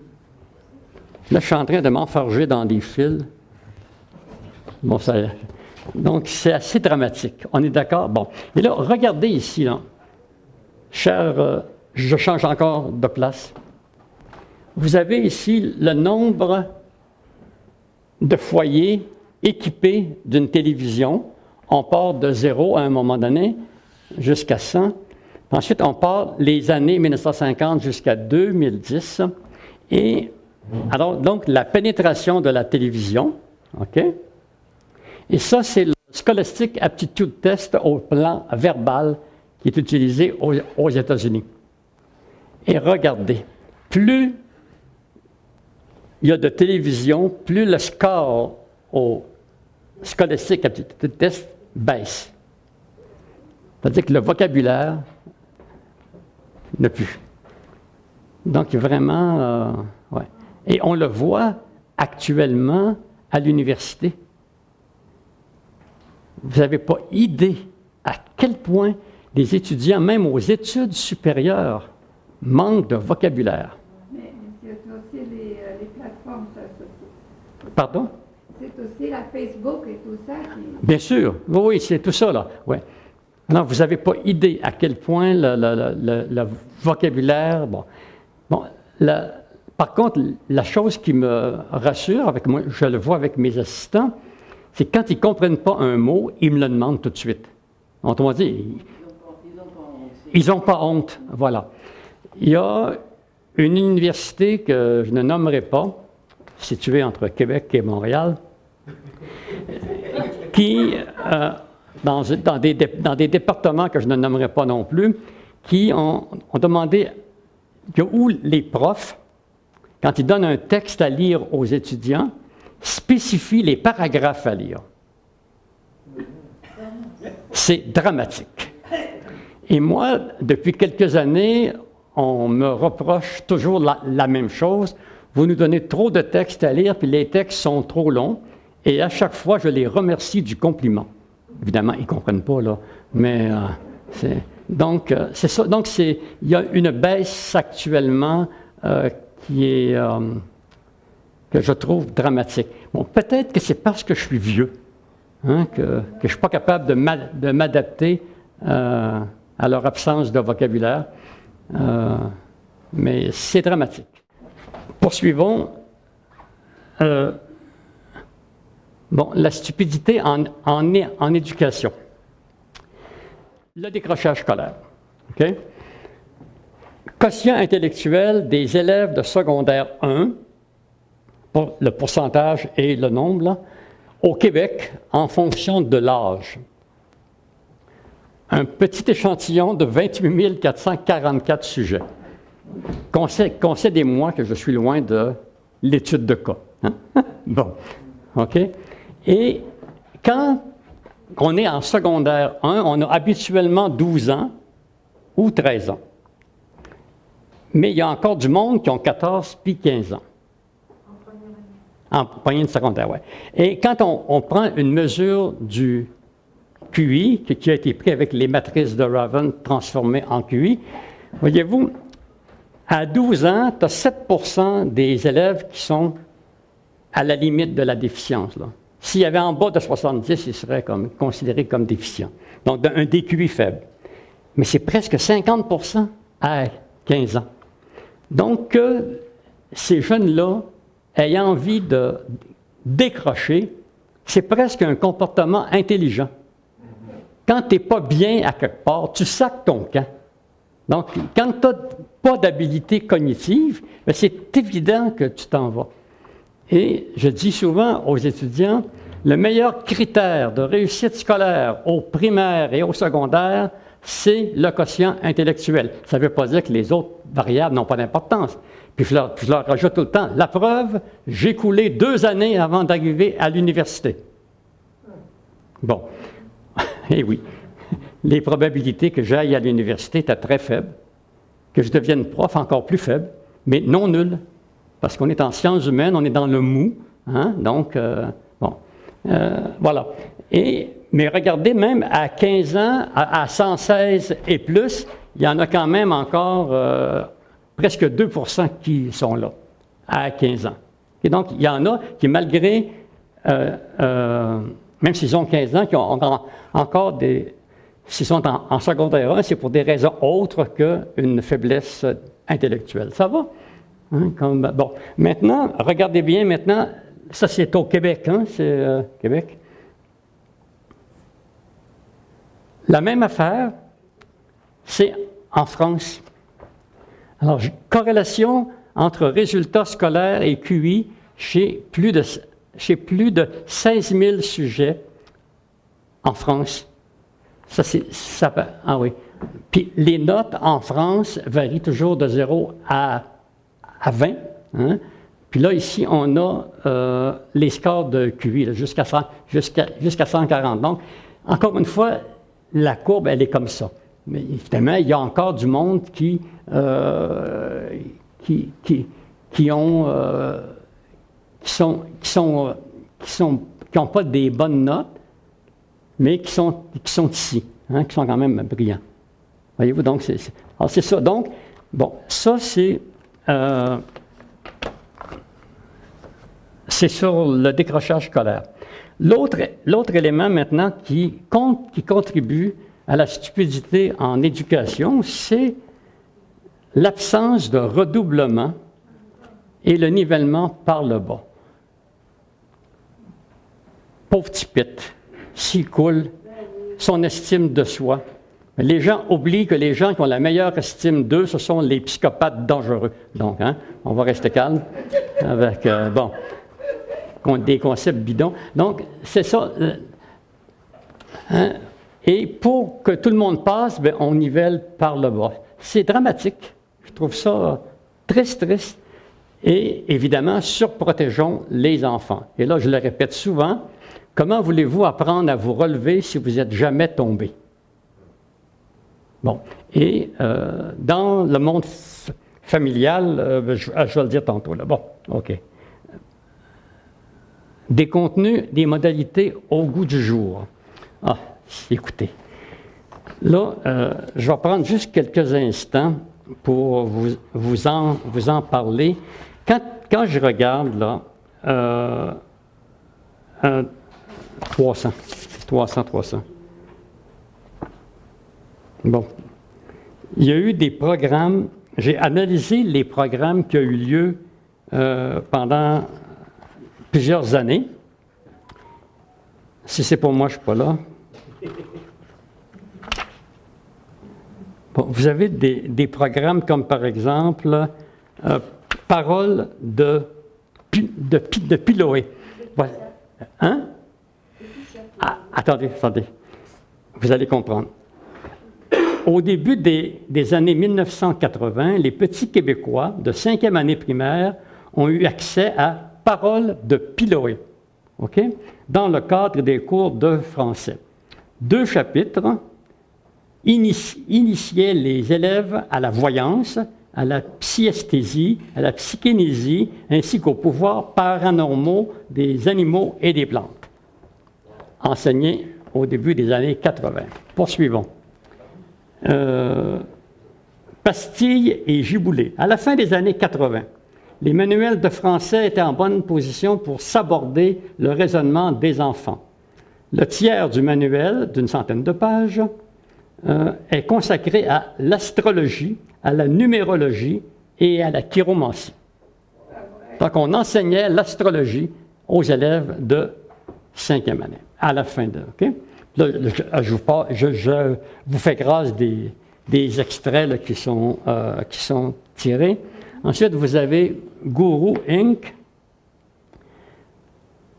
Speaker 2: Là, je suis en train de m'enfarger dans des fils. Bon, donc, c'est assez dramatique. On est d'accord? Bon. Et là, regardez ici, là. Cher, je change encore de place. Vous avez ici le nombre de foyers équipés d'une télévision. On part de 0 à un moment donné jusqu'à 100. Ensuite, on part les années 1950 jusqu'à 2010. Et alors, donc, la pénétration de la télévision, OK? Et ça, c'est le Scholastic Aptitude Test au plan verbal qui est utilisé aux États-Unis. Et regardez, plus il y a de télévision, plus le score au Scholastic Aptitude Test baisse. C'est-à-dire que le vocabulaire n'a plus. Donc, vraiment, ouais. Et on le voit actuellement à l'université. Vous n'avez pas idée à quel point les étudiants, même aux études supérieures, manquent de vocabulaire.
Speaker 4: Mais c'est aussi les plateformes sociales.
Speaker 2: Pardon?
Speaker 4: C'est aussi la Facebook et tout ça qui...
Speaker 2: Bien sûr. Oui, c'est tout ça, là. Ouais. Non, vous n'avez pas idée à quel point le vocabulaire... Bon, par contre, la chose qui me rassure, avec moi, je le vois avec mes assistants, c'est que quand ils ne comprennent pas un mot, ils me le demandent tout de suite. Autrement dit, ils n'ont pas honte. Voilà. Il y a une université que je ne nommerai pas, située entre Québec et Montréal, qui, dans des départements que je ne nommerai pas non plus, qui ont demandé où les profs, quand ils donnent un texte à lire aux étudiants, spécifient les paragraphes à lire. C'est dramatique. Et moi, depuis quelques années, on me reproche toujours la même chose. Vous nous donnez trop de textes à lire, puis les textes sont trop longs. Et à chaque fois, je les remercie du compliment. Évidemment, ils ne comprennent pas, là. Mais donc, c'est ça. Donc, il y a une baisse actuellement qui est, que je trouve dramatique. Bon, peut-être que c'est parce que je suis vieux, hein, que je ne suis pas capable de m'adapter à leur absence de vocabulaire. Mais c'est dramatique. Poursuivons. Bon, la stupidité en éducation. Le décrochage scolaire. OK? Quotient intellectuel des élèves de secondaire 1, pour le pourcentage et le nombre, là, au Québec, en fonction de l'âge. Un petit échantillon de 28 444 sujets. Concédez-moi que je suis loin de l'étude de cas. Hein? Bon, OK? Et quand qu'on est en secondaire 1, on a habituellement 12 ans ou 13 ans. Mais il y a encore du monde qui ont 14 puis 15 ans. En première de secondaire, oui. Et quand on prend une mesure du QI, qui a été pris avec les matrices de Raven transformées en QI, voyez-vous, à 12 ans, tu as 7 des élèves qui sont à la limite de la déficience. S'il y avait en bas de 70, ils seraient considérés comme déficients. Donc, un DQI faible. Mais c'est presque 50 à 15 ans. Donc, ces jeunes-là, ayant envie de décrocher, c'est presque un comportement intelligent. Quand tu n'es pas bien à quelque part, tu sacs ton camp. Donc, quand tu n'as pas d'habilité cognitive, bien, c'est évident que tu t'en vas. Et je dis souvent aux étudiants, le meilleur critère de réussite scolaire au primaire et au secondaire, c'est le quotient intellectuel. Ça ne veut pas dire que les autres variables n'ont pas d'importance. Puis je leur rajoute tout le temps, la preuve, j'ai coulé 2 années avant d'arriver à l'université. Bon, eh oui, les probabilités que j'aille à l'université étaient très faibles, que je devienne prof encore plus faibles, mais non nulles, parce qu'on est en sciences humaines, on est dans le mou, hein? Donc, voilà. Mais regardez, même à 15 ans, à 116 et plus, il y en a quand même encore presque 2 qui sont là, à 15 ans. Et donc, il y en a qui, malgré, même s'ils ont 15 ans, qui ont encore des... S'ils sont en secondaire 1, c'est pour des raisons autres qu'une faiblesse intellectuelle. Ça va? Hein, bon. Maintenant, regardez bien, maintenant, ça c'est au Québec, hein, c'est Québec. La même affaire, c'est en France. Alors, corrélation entre résultats scolaires et QI chez plus de 16 000 sujets en France. Ah oui. Puis les notes en France varient toujours de 0 à 20. Hein? Puis là, ici, on a les scores de QI jusqu'à 140. Donc, encore une fois, la courbe, elle est comme ça. Mais évidemment, il y a encore du monde qui n'ont pas des bonnes notes, mais qui sont ici, hein, qui sont quand même brillants. Voyez-vous, donc, c'est ça. Donc, bon, ça, c'est sur le décrochage scolaire. L'autre élément maintenant qui contribue à la stupidité en éducation, c'est l'absence de redoublement et le nivellement par le bas. Pauvre petit pit, s'il coule, son estime de soi. Les gens oublient que les gens qui ont la meilleure estime d'eux, ce sont les psychopathes dangereux. Donc, hein, on va rester calme avec, des concepts bidons. Donc, c'est ça. Hein, et pour que tout le monde passe, bien, on nivelle par le bas. C'est dramatique. Je trouve ça triste. Et évidemment, surprotégeons les enfants. Et là, je le répète souvent, comment voulez-vous apprendre à vous relever si vous n'êtes jamais tombé? Bon. Et dans le monde familial, je vais le dire tantôt. Là. Bon, OK. Des contenus, des modalités au goût du jour. Ah, écoutez. Là, je vais prendre juste quelques instants pour vous en parler. Quand je regarde, là, 300. Bon. Il y a eu des programmes, j'ai analysé les programmes qui ont eu lieu pendant plusieurs années. Si c'est pour moi, je ne suis pas là. Bon, vous avez des programmes comme, par exemple, Parole de Piloé. Voilà. Hein? Ah, attendez. Vous allez comprendre. Au début des années 1980, les petits Québécois de 5e année primaire ont eu accès à Parole de Piloé, OK? Dans le cadre des cours de français. 2 chapitres initiaient les élèves à la voyance, à la psyesthésie, à la psychénésie, ainsi qu'aux pouvoirs paranormaux des animaux et des plantes, enseignés au début des années 80. Poursuivons. Pastilles et giboulées. À la fin des années 80, les manuels de français étaient en bonne position pour s'aborder le raisonnement des enfants. Le tiers du manuel, d'une centaine de pages, est consacré à l'astrologie, à la numérologie et à la chiromancie. Donc, on enseignait l'astrologie aux élèves de 5e année, à la fin de... OK? Là, je vous fais grâce des extraits là, qui sont tirés. Ensuite, vous avez Guru Inc.,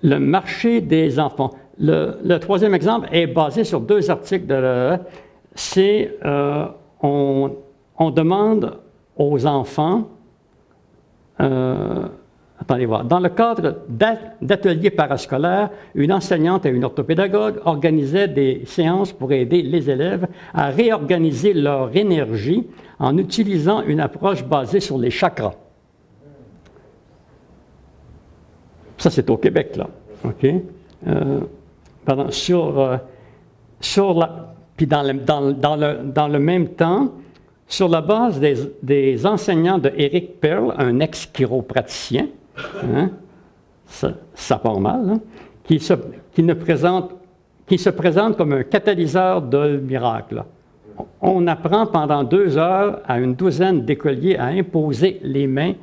Speaker 2: le marché des enfants. Le troisième exemple est basé sur 2 articles c'est on demande aux enfants, attendez voir, dans le cadre d'ateliers parascolaires, une enseignante et une orthopédagogue organisaient des séances pour aider les élèves à réorganiser leur énergie en utilisant une approche basée sur les chakras. Ça, c'est au Québec, là. OK? Puis dans le même temps, sur la base des enseignants de Eric Pearl, un ex-chiropraticien, hein, ça part mal, hein, qui se présente comme un catalyseur de miracles. On apprend pendant 2 heures à une douzaine d'écoliers à imposer les mains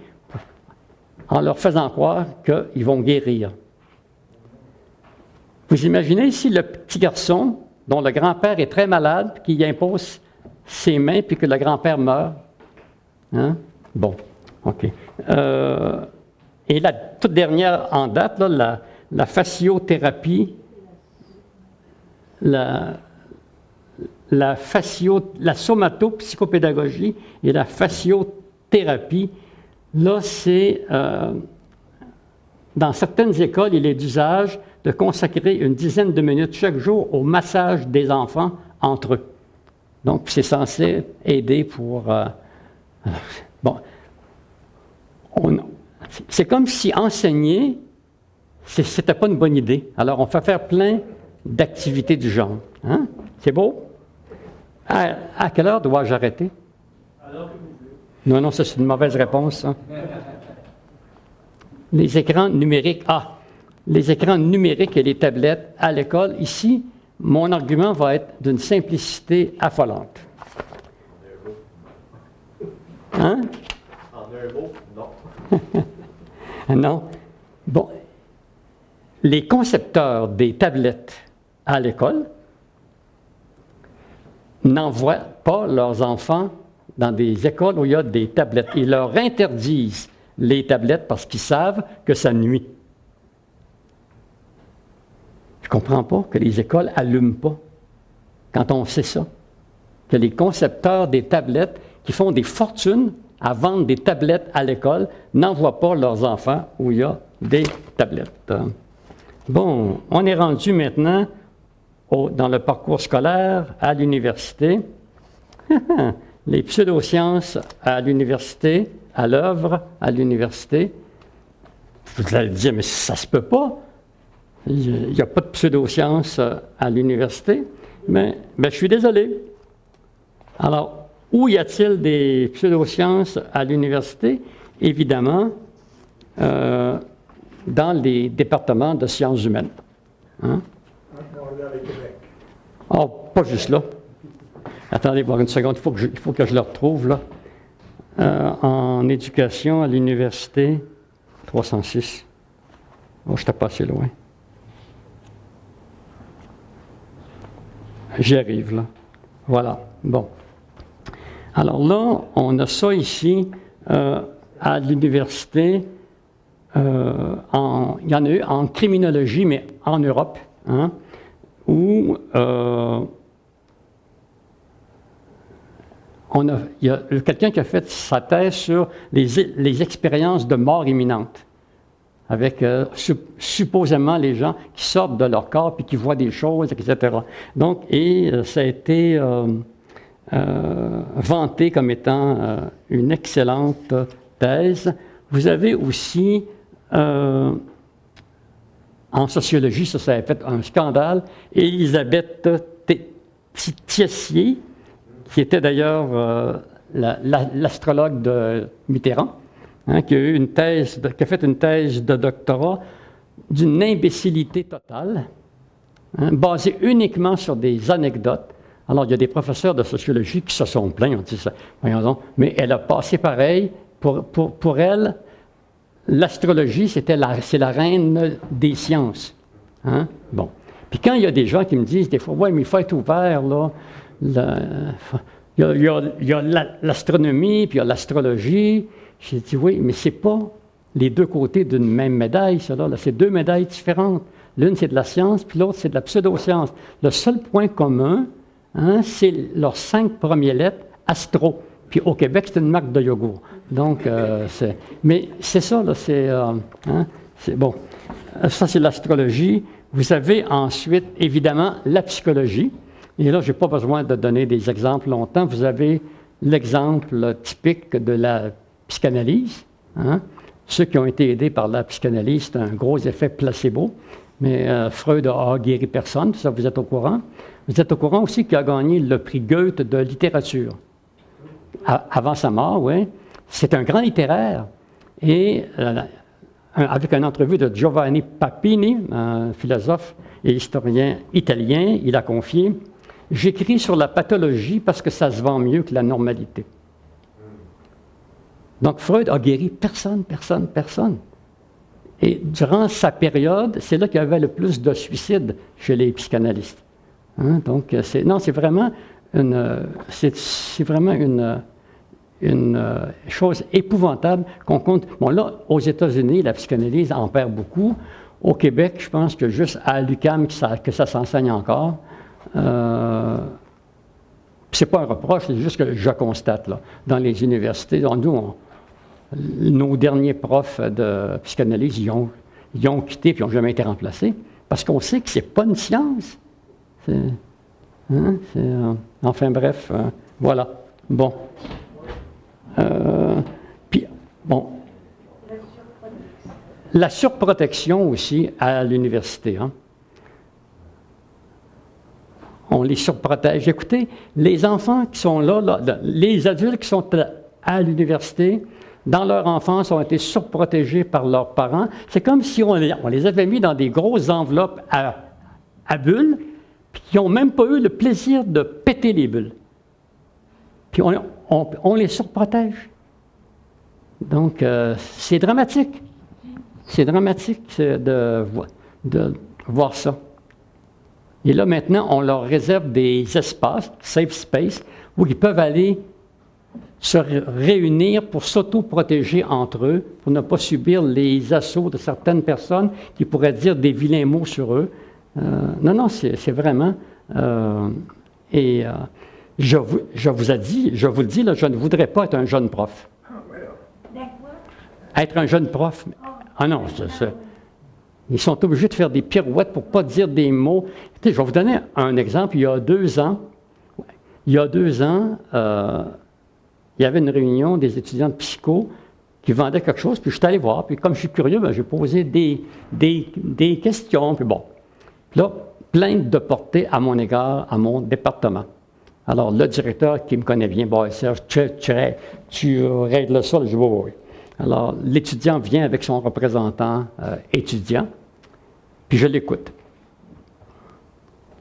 Speaker 2: en leur faisant croire qu'ils vont guérir. Vous imaginez si le petit garçon, dont le grand-père est très malade, qui impose ses mains, puis que le grand-père meurt? Hein? Bon, OK. Et la toute dernière en date, là, la fasciothérapie, la somatopsychopédagogie et la fasciothérapie, là, c'est... dans certaines écoles, il est d'usage de consacrer une dizaine de minutes chaque jour au massage des enfants entre eux. Donc, c'est censé aider pour... bon, c'est comme si enseigner, c'était pas une bonne idée. Alors, on fait faire plein d'activités du genre. Hein? C'est beau? À quelle heure dois-je arrêter?
Speaker 5: Alors que vous voulez.
Speaker 2: Non, ça, c'est une mauvaise réponse, ça. Les écrans numériques. Les écrans numériques et les tablettes à l'école. Ici, mon argument va être d'une simplicité affolante. Hein?
Speaker 5: En un mot, non.
Speaker 2: Non. Bon. Les concepteurs des tablettes à l'école n'envoient pas leurs enfants dans des écoles où il y a des tablettes. Ils leur interdisent les tablettes parce qu'ils savent que ça nuit. Je ne comprends pas que les écoles n'allument pas quand on sait ça. Que les concepteurs des tablettes qui font des fortunes à vendre des tablettes à l'école n'envoient pas leurs enfants où il y a des tablettes. Bon, on est rendu maintenant dans le parcours scolaire à l'université. Les pseudosciences à l'université, à l'œuvre à l'université. Vous allez dire, mais ça ne se peut pas. Il n'y a pas de pseudosciences à l'université. Mais je suis désolé. Alors, où y a-t-il des pseudosciences à l'université? Évidemment, dans les départements de sciences humaines. Hein? Oh, pas juste là. Attendez, voir une seconde, il faut que je le retrouve, là. En éducation à l'université, 306. Oh, je t'ai passé loin. J'y arrive, là. Voilà. Bon. Alors là, on a ça ici à l'université. Il y en a eu en criminologie, mais en Europe, hein, où il y a quelqu'un qui a fait sa thèse sur les expériences de mort imminente. avec supposément les gens qui sortent de leur corps puis qui voient des choses, etc. Donc, ça a été vanté comme étant une excellente thèse. Vous avez aussi, en sociologie, ça a fait un scandale, Élisabeth Thiessier, qui était d'ailleurs l'astrologue de Mitterrand, qui a fait une thèse de doctorat d'une imbécilité totale, basée uniquement sur des anecdotes. Alors, il y a des professeurs de sociologie qui se sont plaints, on dit ça, voyons donc, mais elle a passé pareil. Pour elle, l'astrologie, c'est la reine des sciences. Bon. Puis quand il y a des gens qui me disent des fois, oui, mais il faut être ouvert, là. Il y a l'astronomie, puis il y a l'astrologie. J'ai dit, oui, mais ce n'est pas les deux côtés d'une même médaille, ça, là. C'est deux médailles différentes. L'une, c'est de la science, puis l'autre, c'est de la pseudo-science. Le seul point commun, c'est leurs 5 premières lettres, astro. Puis au Québec, c'est une marque de yogourt. Donc, mais c'est ça, là, c'est bon. Ça, c'est l'astrologie. Vous avez ensuite, évidemment, la psychologie. Et là, je n'ai pas besoin de donner des exemples longtemps. Vous avez l'exemple typique de la psychanalyse. Ceux qui ont été aidés par la psychanalyse, c'est un gros effet placebo. Mais Freud a guéri personne, ça, vous êtes au courant. Vous êtes au courant aussi qu'il a gagné le prix Goethe de littérature. Avant sa mort, oui. C'est un grand littéraire. Et avec une entrevue de Giovanni Papini, un philosophe et historien italien, il a confié « J'écris sur la pathologie parce que ça se vend mieux que la normalité. » Donc Freud a guéri personne. Et durant sa période, c'est là qu'il y avait le plus de suicides chez les psychanalystes. Donc, c'est vraiment une chose épouvantable qu'on compte. Bon, là, aux États-Unis, la psychanalyse en perd beaucoup. Au Québec, je pense que juste à l'UQAM que ça s'enseigne encore. C'est pas un reproche, c'est juste que je constate, là. Dans les universités, nos derniers profs de psychanalyse, ils ont quitté puis ils n'ont jamais été remplacés. Parce qu'on sait que c'est pas une science. Enfin bref, voilà. Bon. Puis, bon. La surprotection aussi à l'université. On les surprotège. Écoutez, les enfants qui sont là, les adultes qui sont à l'université, dans leur enfance, ont été surprotégés par leurs parents. C'est comme si on les avait mis dans des grosses enveloppes à bulles, puis qui n'ont même pas eu le plaisir de péter les bulles. Puis on les surprotège. Donc, c'est dramatique. C'est dramatique de voir ça. Et là, maintenant, on leur réserve des espaces, safe space, où ils peuvent aller se réunir pour s'auto-protéger entre eux, pour ne pas subir les assauts de certaines personnes qui pourraient dire des vilains mots sur eux. Non, c'est vraiment... je vous le dis, là, je ne voudrais pas être un jeune prof. Être un jeune prof. Ah non, ils sont obligés de faire des pirouettes pour ne pas dire des mots. Écoutez, je vais vous donner un exemple. Il y a 2 ans, il y avait une réunion des étudiants de psycho qui vendaient quelque chose, puis je suis allé voir, puis comme je suis curieux, j'ai posé des questions, puis bon. Là, plainte de portée à mon égard, à mon département. Alors, le directeur qui me connaît bien, bon, Serge, tu règles ça, je dis oui. Alors, l'étudiant vient avec son représentant étudiant, puis je l'écoute.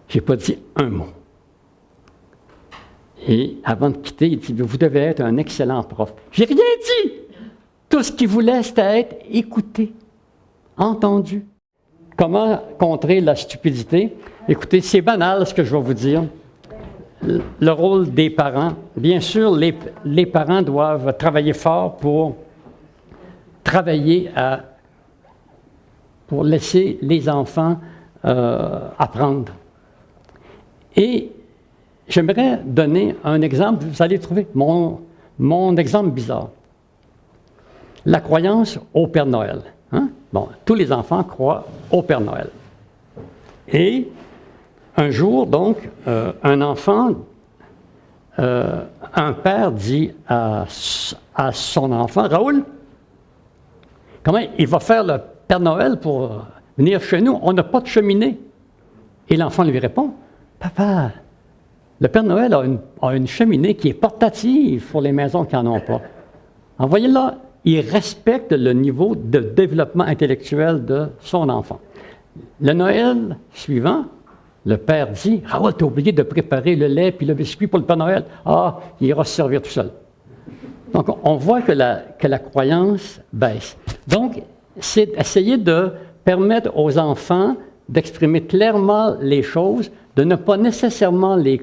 Speaker 2: Je n'ai pas dit un mot. Et avant de quitter, il dit « Vous devez être un excellent prof. » J'ai rien dit! Tout ce qu'il voulait, c'était être écouté, entendu. Comment contrer la stupidité? Écoutez, c'est banal ce que je vais vous dire. Le rôle des parents. Bien sûr, les parents doivent travailler fort pour laisser les enfants apprendre. Et j'aimerais donner un exemple, vous allez trouver mon exemple bizarre. La croyance au Père Noël. Hein? Bon, tous les enfants croient au Père Noël. Et un jour, donc, un enfant, un père dit à son enfant, Raoul, comment il va faire le Père Noël pour venir chez nous? On n'a pas de cheminée. Et l'enfant lui répond, Papa, le Père Noël a une cheminée qui est portative pour les maisons qui n'en ont pas. Alors, voyez là, il respecte le niveau de développement intellectuel de son enfant. Le Noël suivant, le père dit, Raoul, tu as oublié de préparer le lait puis le biscuit pour le Père Noël. Ah, il ira se servir tout seul. Donc, on voit que la croyance baisse. Donc, c'est essayer de permettre aux enfants d'exprimer clairement les choses, de ne pas nécessairement les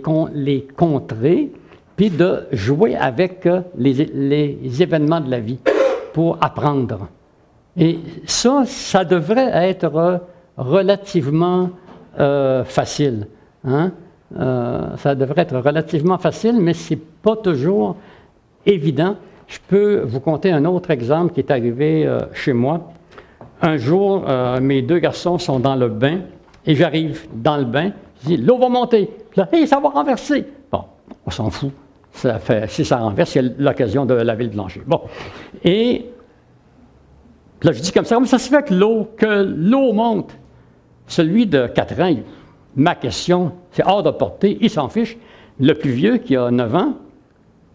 Speaker 2: contrer, puis de jouer avec les événements de la vie pour apprendre. Et ça devrait être relativement facile. Hein? Ça devrait être relativement facile, mais ce n'est pas toujours évident. Je peux vous conter un autre exemple qui est arrivé chez moi. Un jour, mes deux garçons sont dans le bain et j'arrive dans le bain. Je dis, l'eau va monter. Puis là, hey, ça va renverser. Bon, on s'en fout. Si ça renverse, c'est l'occasion de laver le plancher. Bon. Et là, je dis comme ça, comment ça se fait que l'eau monte? Celui de 4 ans, ma question, c'est hors de portée, il s'en fiche. Le plus vieux, qui a 9 ans,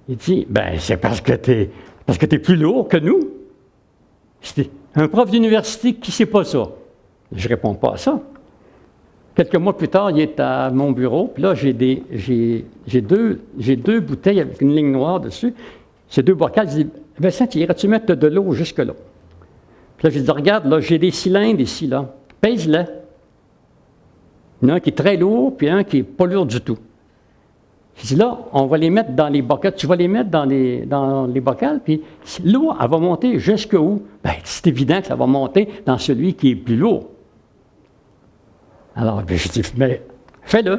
Speaker 2: il dit, ben c'est parce que t'es plus lourd que nous. C'est un prof d'université qui ne sait pas ça. Je ne réponds pas à ça. Quelques mois plus tard, il est à mon bureau, puis là, j'ai deux bouteilles avec une ligne noire dessus. Ces 2 bocals, je dis, Vincent, irais-tu mettre de l'eau jusque-là? Puis là, je dis, regarde, là, j'ai des cylindres ici, là. Pèse-les. Il y en a un qui est très lourd, puis un qui n'est pas lourd du tout. Je dis, là, on va les mettre dans les bocals. Tu vas les mettre dans les bocals, puis l'eau, elle va monter jusqu'où? Bien, c'est évident que ça va monter dans celui qui est plus lourd. Alors, je dis, mais fais-le.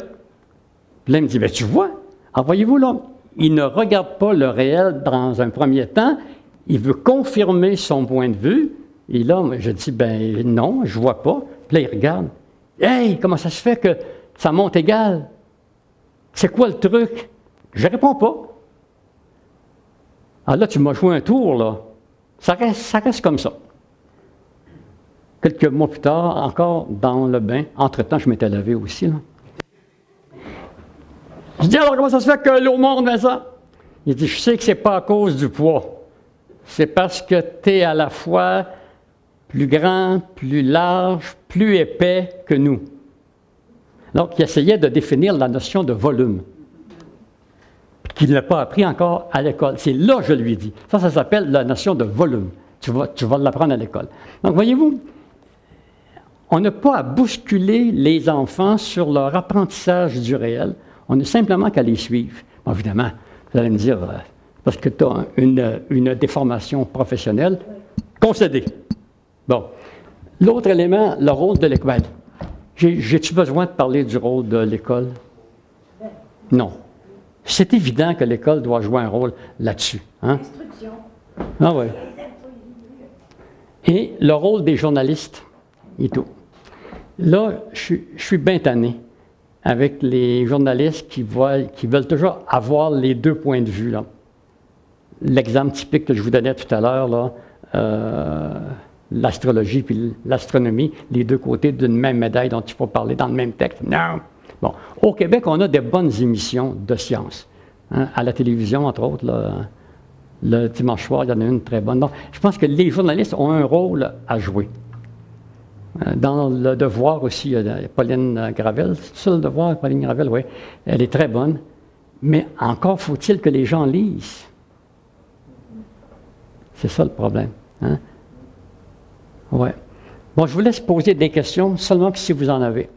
Speaker 2: Puis là, il me dit, bien, tu vois, alors voyez-vous, là, il ne regarde pas le réel dans un premier temps, il veut confirmer son point de vue, et là, je dis, ben non, je ne vois pas. Puis là, il regarde. Hey, comment ça se fait que ça monte égal? C'est quoi le truc? Je ne réponds pas. Alors là, tu m'as joué un tour, là. Ça reste comme ça. Quelques mois plus tard, encore dans le bain, entre-temps, je m'étais lavé aussi, là. Je dis, alors comment ça se fait que l'eau monte, Vincent? Il dit, je sais que ce n'est pas à cause du poids. C'est parce que tu es à la fois plus grand, plus large, plus épais que nous. Donc, il essayait de définir la notion de volume, qu'il n'a pas appris encore à l'école. C'est là que je lui dis. Ça s'appelle la notion de volume. Tu vas l'apprendre à l'école. Donc, voyez-vous, on n'a pas à bousculer les enfants sur leur apprentissage du réel. On a simplement qu'à les suivre. Bon, évidemment, vous allez me dire, parce que tu as une déformation professionnelle, concédé. Bon. L'autre élément, le rôle de l'école. J'ai-tu besoin de parler du rôle de l'école? Non. C'est évident que l'école doit jouer un rôle là-dessus. Hein?
Speaker 3: Instruction.
Speaker 2: Ah oui. Et le rôle des journalistes et tout. Là, je suis bien tanné avec les journalistes qui veulent toujours avoir les 2 points de vue, là. L'exemple typique que je vous donnais tout à l'heure, là, l'astrologie puis l'astronomie, les 2 côtés d'une même médaille dont il faut parler dans le même texte. Non! Bon, au Québec, on a des bonnes émissions de sciences. Hein, à la télévision, entre autres, là, le dimanche soir, il y en a une très bonne. Donc, je pense que les journalistes ont un rôle à jouer. Dans Le Devoir aussi, il y a Pauline Gravel. C'est ça, Le Devoir, Pauline Gravel? Oui. Elle est très bonne. Mais encore faut-il que les gens lisent. C'est ça le problème. Hein? Oui. Bon, je vous laisse poser des questions, seulement si vous en avez.